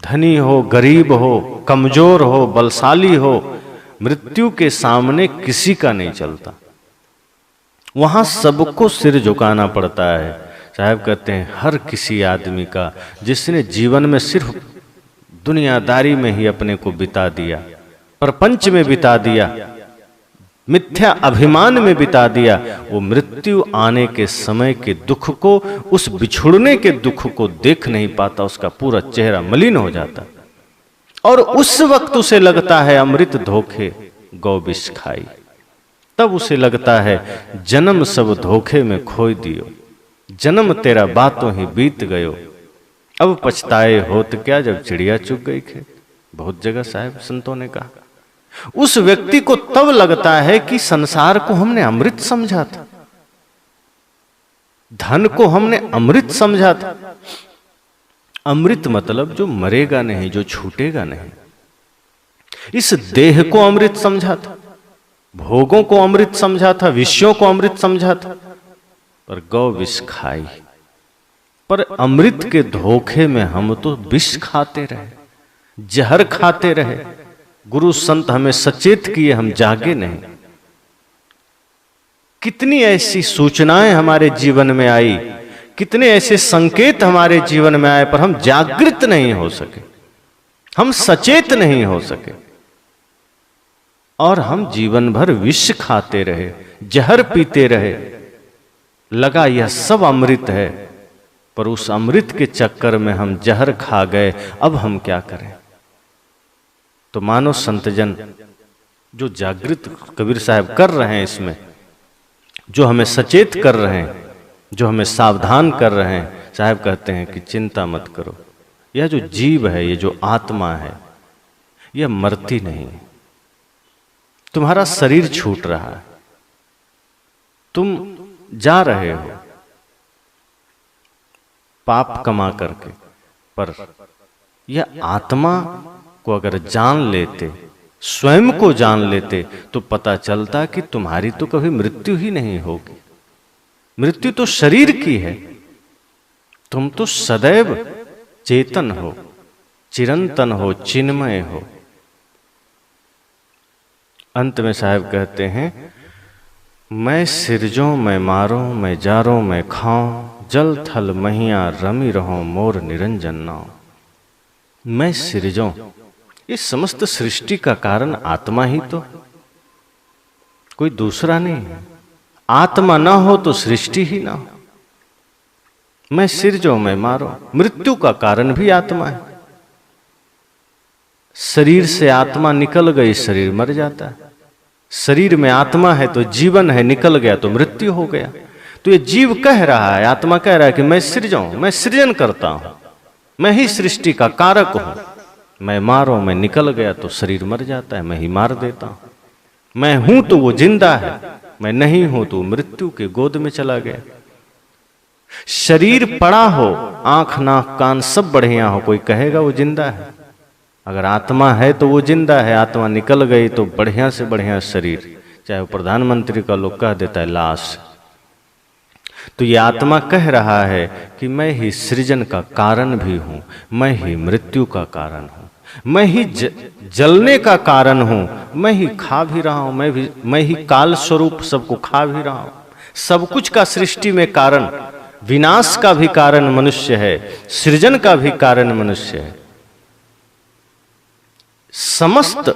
धनी हो, गरीब हो, कमजोर हो, बलशाली हो, मृत्यु के सामने किसी का नहीं चलता। वहां सबको सिर झुकाना पड़ता है। साहब कहते हैं हर किसी आदमी का जिसने जीवन में सिर्फ दुनियादारी में ही अपने को बिता दिया, प्रपंच में बिता दिया, मिथ्या अभिमान में बिता दिया, वो मृत्यु आने के समय के दुख को, उस बिछुड़ने के दुख को देख नहीं पाता, उसका पूरा चेहरा मलिन हो जाता। और उस वक्त उसे लगता है अमृत धोखे गौ विष खाई। तब उसे लगता है जन्म सब धोखे में खोई दियो, जन्म तेरा बातों ही बीत गयो, अब पछताए होत क्या जब चिड़िया चुग गई खेत। बहुत जगह साहब संतों ने कहा। उस व्यक्ति को तब लगता है कि संसार को हमने अमृत समझा था, धन को हमने अमृत समझा था। अमृत मतलब जो मरेगा नहीं, जो छूटेगा नहीं। इस देह को अमृत समझा था, भोगों को अमृत समझा था, विषयों को अमृत समझा था, पर गौ विष खाई। पर अमृत के धोखे में हम तो विष खाते रहे, जहर खाते रहे। गुरु संत हमें सचेत किए, हम जागे नहीं। कितनी ऐसी सूचनाएं हमारे जीवन में आई, कितने ऐसे संकेत हमारे जीवन में आए, पर हम जागृत नहीं हो सके, हम सचेत नहीं हो सके, और हम जीवन भर विष खाते रहे, जहर पीते रहे। लगा यह सब अमृत है, पर उस अमृत के चक्कर में हम जहर खा गए। अब हम क्या करें? तो मानो संतजन जो जागृत कबीर साहब कर रहे हैं, इसमें जो हमें सचेत कर रहे हैं, जो हमें सावधान कर रहे हैं, साहब कहते हैं कि चिंता मत करो। यह जो जीव है, ये जो आत्मा है, यह मरती नहीं है। तुम्हारा शरीर छूट रहा है, तुम जा रहे हो पाप कमा करके, पर यह आत्मा को अगर जान लेते, स्वयं को जान लेते, तो पता चलता कि तुम्हारी तो कभी मृत्यु ही नहीं होगी। मृत्यु तो शरीर की है, तुम तो सदैव चेतन हो, चिरंतन हो, चिन्मय हो। अंत में साहब कहते हैं, मैं सिरजों मैं मारो, मैं जारो मैं खाऊं, जल थल महिया रमी रहो, मोर निरंजन नाव। मैं सिरजों, इस समस्त सृष्टि का कारण आत्मा ही तो, कोई दूसरा नहीं है। आत्मा ना हो तो सृष्टि ही ना हो। मैं सिरजों मैं मारो, मृत्यु का कारण भी आत्मा है। शरीर से आत्मा निकल गई, शरीर मर जाता है। शरीर में आत्मा है तो जीवन है, निकल गया तो मृत्यु हो गया। तो ये जीव कह रहा है, आत्मा कह रहा है कि मैं सृजों, मैं सृजन करता हूं, मैं ही सृष्टि का कारक हूं। मैं मारो, मैं निकल गया तो शरीर मर जाता है, मैं ही मार देता हूं। मैं हूं तो वो जिंदा है, मैं नहीं हूं तो मृत्यु के गोद में चला गया। शरीर पड़ा हो, आंख नाक कान सब बढ़िया हो, कोई कहेगा वो जिंदा है? अगर आत्मा है तो वो जिंदा है, आत्मा निकल गई तो बढ़िया से बढ़िया शरीर, चाहे वो प्रधानमंत्री का लोग कह देता है लाश। तो ये आत्मा कह रहा है कि मैं ही सृजन का कारण भी हूं, मैं ही मृत्यु का कारण हूं, मैं ही जलने का कारण हूं, मैं ही खा भी रहा हूं, मैं ही काल स्वरूप सबको खा भी रहा हूं। सब कुछ का सृष्टि में कारण, विनाश का भी कारण मनुष्य है, सृजन का भी कारण मनुष्य है। समस्त,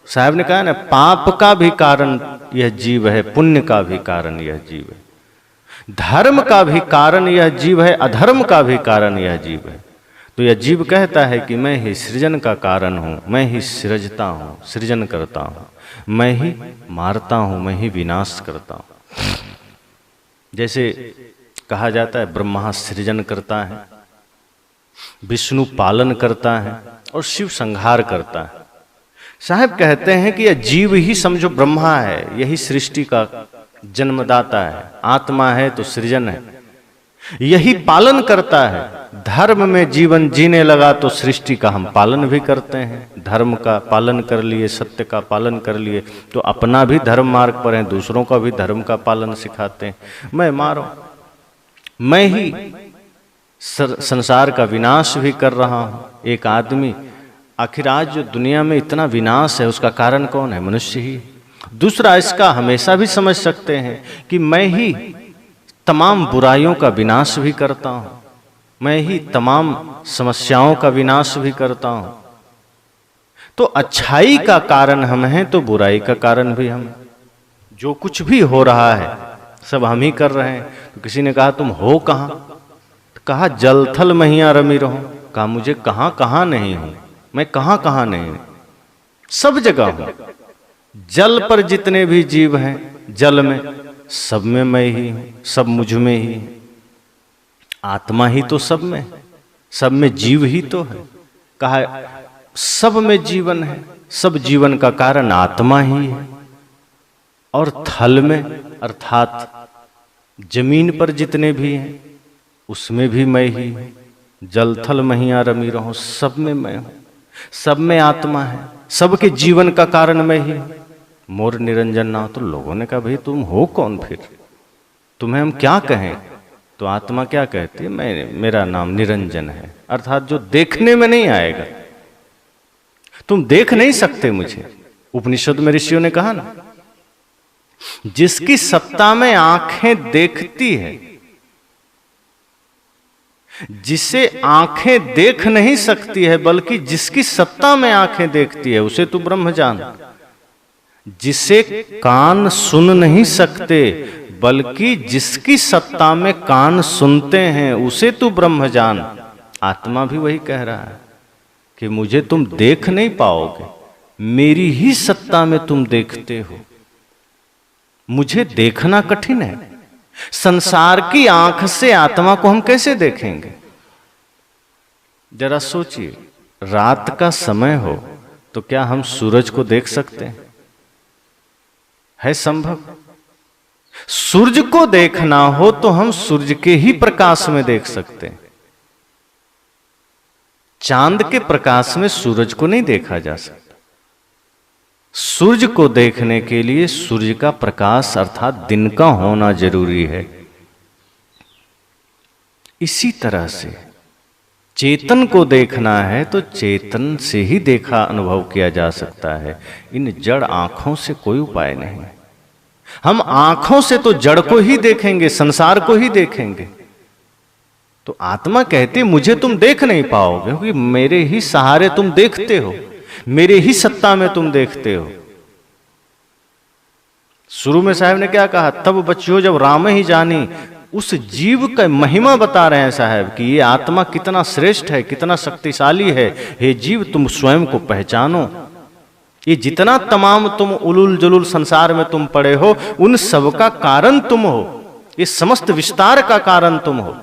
साहब ने कहा ना, पाप का भी कारण यह जीव है, पुण्य का भी कारण यह जीव है, धर्म का भी कारण यह जीव है, अधर्म का भी कारण यह जीव है। तो यह जीव कहता है कि मैं ही सृजन का कारण हूं, मैं ही सृजता हूं, सृजन करता हूं, मैं ही मारता हूं, मैं ही विनाश करता हूं। जैसे कहा जाता है ब्रह्मा सृजन करता है, विष्णु पालन करता है और शिव संहार करता है। साहब कहते हैं कि यह जीव ही समझो ब्रह्मा है, यही सृष्टि का जन्मदाता है। आत्मा है तो सृजन है, यही पालन करता है। धर्म में जीवन जीने लगा तो सृष्टि का हम पालन भी करते हैं। धर्म का पालन कर लिए, सत्य का पालन कर लिए तो अपना भी धर्म मार्ग पर है, दूसरों का भी धर्म का पालन सिखाते हैं। मैं मारो, मैं ही संसार का विनाश भी कर रहा हूं। एक आदमी, आखिर आज जो दुनिया में इतना विनाश है उसका कारण कौन है? मनुष्य ही। दूसरा, इसका हमेशा भी समझ सकते हैं कि मैं ही तमाम बुराइयों का विनाश भी करता हूं, मैं ही तमाम समस्याओं का विनाश भी करता हूं। तो अच्छाई का कारण हम हैं तो बुराई का कारण भी हम हैं। जो कुछ भी हो रहा है सब हम ही कर रहे हैं। तो किसी ने कहा तुम हो कहां? तो कहा जल थल महिया रमी रहो। कहा मुझे कहां कहां नहीं हूं, मैं कहां कहां नहीं हूं, सब जगह हूं। जल पर जितने भी जीव हैं, जल में सब में मैं ही हूं, सब मुझ में ही है। आत्मा ही तो सब में, सब में जीव ही तो है। कहा सब में जीवन है, सब जीवन का कारण आत्मा ही है। और थल में अर्थात जमीन पर जितने भी हैं उसमें भी मैं ही हूं। जल थल महिया रमी रहो, सब में मैं हूं, सब में आत्मा है, सबके जीवन का कारण मैं ही हूं। मोर निरंजन नाम। तो लोगों ने कहा भाई तुम हो कौन फिर, तुम्हें हम क्या कहें? तो आत्मा क्या कहती है? मेरा नाम निरंजन है, अर्थात जो देखने में नहीं आएगा। तुम देख नहीं सकते मुझे। उपनिषद में ऋषियों ने कहा ना, जिसकी सत्ता में आंखें देखती है, जिसे आंखें देख नहीं सकती है बल्कि जिसकी सत्ता में आंखें देखती है उसे तू ब्रह्म जान। जिसे कान सुन नहीं सकते बल्कि जिसकी सत्ता में कान सुनते हैं उसे तू ब्रह्म जान। आत्मा भी वही कह रहा है कि मुझे तुम देख नहीं पाओगे, मेरी ही सत्ता में तुम देखते हो। मुझे देखना कठिन है। संसार की आंख से आत्मा को हम कैसे देखेंगे? जरा सोचिए, रात का समय हो तो क्या हम सूरज को देख सकते हैं? है संभव? सूरज को देखना हो तो हम सूरज के ही प्रकाश में देख सकते हैं। चांद के प्रकाश में सूरज को नहीं देखा जा सकता। सूरज को देखने के लिए सूर्य का प्रकाश अर्थात दिन का होना जरूरी है। इसी तरह से चेतन को देखना है तो चेतन से ही देखा अनुभव किया जा सकता है। इन जड़ आंखों से कोई उपाय नहीं। हम आंखों से तो जड़ को ही देखेंगे, संसार को ही देखेंगे। तो आत्मा कहती मुझे तुम देख नहीं पाओगे, क्योंकि मेरे ही सहारे तुम देखते हो, मेरे ही सत्ता में तुम देखते हो। शुरू में साहब ने क्या कहा, तब बच्चियों जब राम ही जानी। उस जीव का महिमा बता रहे हैं साहब कि ये आत्मा कितना श्रेष्ठ है, कितना शक्तिशाली है। हे जीव, तुम स्वयं को पहचानो। ये जितना तमाम तुम उलूल जुलूल संसार में तुम पड़े हो, उन सब का कारण तुम हो। ये समस्त विस्तार का कारण तुम हो,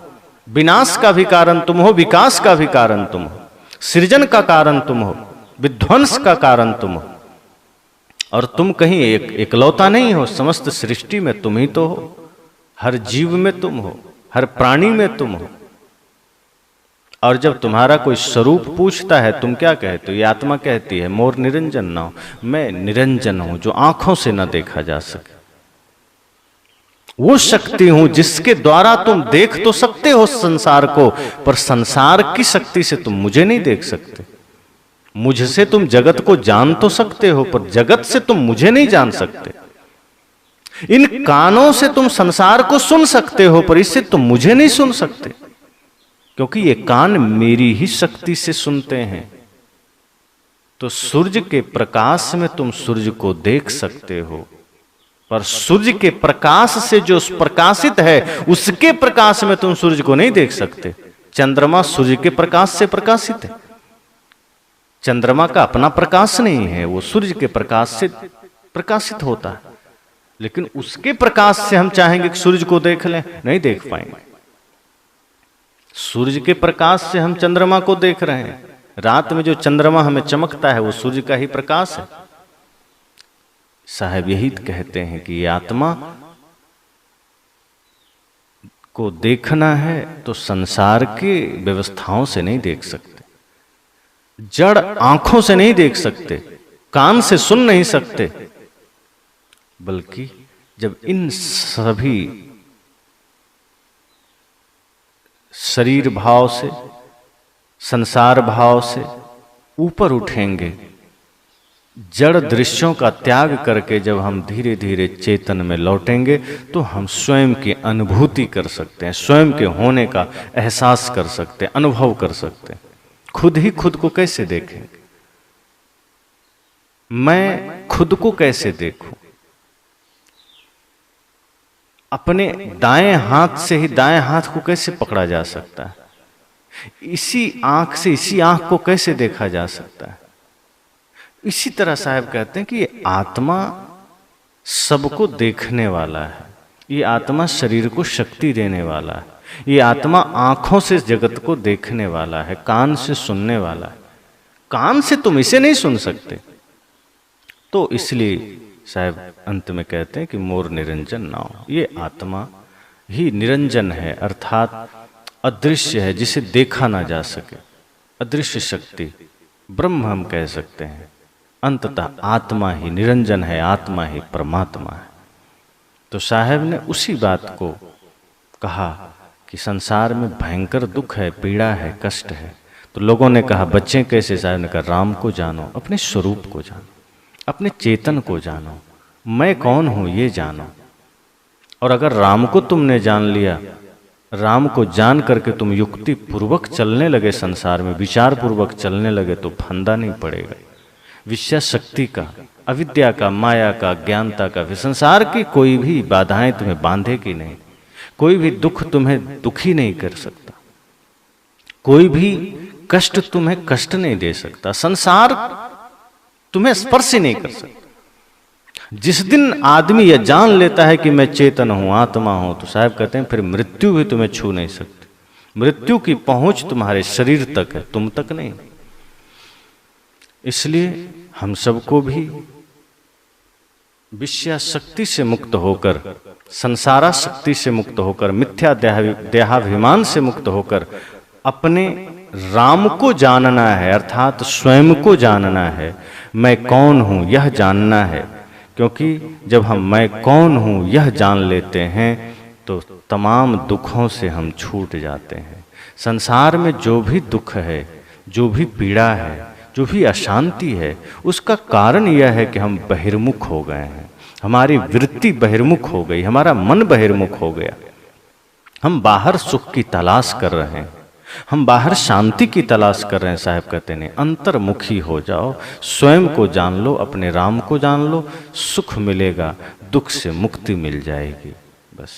विनाश का भी कारण तुम हो, विकास का भी कारण तुम हो, सृजन का कारण तुम हो, विध्वंस का कारण तुम हो। और तुम कहीं एकलौता नहीं हो, समस्त सृष्टि में तुम ही तो हो। हर जीव में तुम हो, हर प्राणी में तुम हो। और जब तुम्हारा कोई स्वरूप पूछता है, तुम क्या कहते हो? ये आत्मा कहती है, मोर निरंजन ना हो, मैं निरंजन हूं जो आंखों से ना देखा जा सके। वो शक्ति हूं जिसके द्वारा तुम देख तो सकते हो संसार को, पर संसार की शक्ति से तुम मुझे नहीं देख सकते। मुझसे तुम जगत को जान तो सकते हो, पर जगत से तुम मुझे नहीं जान सकते। इन कानों से तुम संसार को सुन सकते हो, पर इससे तुम मुझे नहीं सुन सकते, क्योंकि ये कान मेरी ही शक्ति से सुनते हैं। तो सूर्य के प्रकाश में तुम सूर्य को देख सकते हो, पर सूर्य के प्रकाश से जो प्रकाशित है, उसके प्रकाश में तुम सूर्य को नहीं देख सकते। चंद्रमा सूर्य के प्रकाश से प्रकाशित है। चंद्रमा का अपना प्रकाश नहीं है, वो सूर्य के प्रकाश से प्रकाशित होता है। लेकिन उसके प्रकाश से हम चाहेंगे कि सूर्य को देख लें, नहीं देख पाएंगे। सूर्य के प्रकाश से हम चंद्रमा को देख रहे हैं। रात में जो चंद्रमा हमें चमकता है, वो सूर्य का ही प्रकाश है। साहब यही कहते हैं कि ये आत्मा को देखना है तो संसार के व्यवस्थाओं से नहीं देख सकते, जड़ आंखों से नहीं देख सकते, कान से सुन नहीं सकते, बल्कि जब इन सभी शरीर भाव से, संसार भाव से ऊपर उठेंगे, जड़ दृश्यों का त्याग करके जब हम धीरे धीरे चेतन में लौटेंगे, तो हम स्वयं की अनुभूति कर सकते हैं, स्वयं के होने का एहसास कर सकते हैं, अनुभव कर सकते हैं। खुद ही खुद को कैसे देखेंगे? मैं खुद को कैसे देखूं? अपने दाएं हाथ से ही दाएं हाथ को कैसे पकड़ा जा सकता है? इसी आंख से इसी आंख को कैसे देखा जा सकता है? इसी तरह साहब कहते हैं कि ये आत्मा सबको देखने वाला है, ये आत्मा शरीर को शक्ति देने वाला है, ये आत्मा आंखों से जगत को देखने वाला है, कान से सुनने वाला है। कान से तुम इसे नहीं सुन सकते। तो इसलिए साहब अंत में कहते हैं कि मोर निरंजन ना हो। ये आत्मा ही निरंजन है, अर्थात अदृश्य है, जिसे देखा ना जा सके। अदृश्य शक्ति ब्रह्म हम कह सकते हैं। अंततः आत्मा ही निरंजन है, आत्मा ही परमात्मा है। तो साहब ने उसी बात को कहा कि संसार में भयंकर दुख है, पीड़ा है, कष्ट है। तो लोगों ने कहा बच्चे कैसे? साहब ने कहा राम को जानो, अपने स्वरूप को जानो, अपने चेतन को जानो, मैं कौन हूं ये जानो। और अगर राम को तुमने जान लिया, राम को जान करके तुम युक्ति पूर्वक चलने लगे, संसार में विचार पूर्वक चलने लगे, तो फंदा नहीं पड़ेगा विषय शक्ति का, अविद्या का, माया का, ज्ञानता का। संसार की कोई भी बाधाएं तुम्हें बांधेगी नहीं, कोई भी दुख तुम्हें दुखी नहीं कर सकता, कोई भी कष्ट तुम्हें कष्ट नहीं दे सकता, संसार तुम्हें स्पर्श ही नहीं कर सकता। जिस दिन आदमी यह जान लेता है कि मैं चेतन हूं, आत्मा हूं, तो साहब कहते हैं फिर मृत्यु भी तुम्हें छू नहीं सकती। मृत्यु की पहुंच तुम्हारे शरीर तक है, तुम तक नहीं। इसलिए हम सबको भी विषया शक्ति से मुक्त होकर, संसारा शक्ति से मुक्त होकर, मिथ्या देहाभिमान से मुक्त होकर अपने राम को जानना है, अर्थात स्वयं को जानना है। मैं कौन हूं यह जानना है, क्योंकि जब हम मैं कौन हूं यह जान लेते हैं तो तमाम दुखों से हम छूट जाते हैं। संसार में जो भी दुख है, जो भी पीड़ा है, जो भी अशांति है, उसका कारण यह है कि हम बहिर्मुख हो गए हैं। हमारी वृत्ति बहिर्मुख हो गई, हमारा मन बहिर्मुख हो गया। हम बाहर सुख की तलाश कर रहे हैं, हम बाहर शांति की तलाश कर रहे हैं। साहब कहते हैं अंतर्मुखी हो जाओ, स्वयं को जान लो, अपने राम को जान लो, सुख मिलेगा, दुख से मुक्ति मिल जाएगी। बस।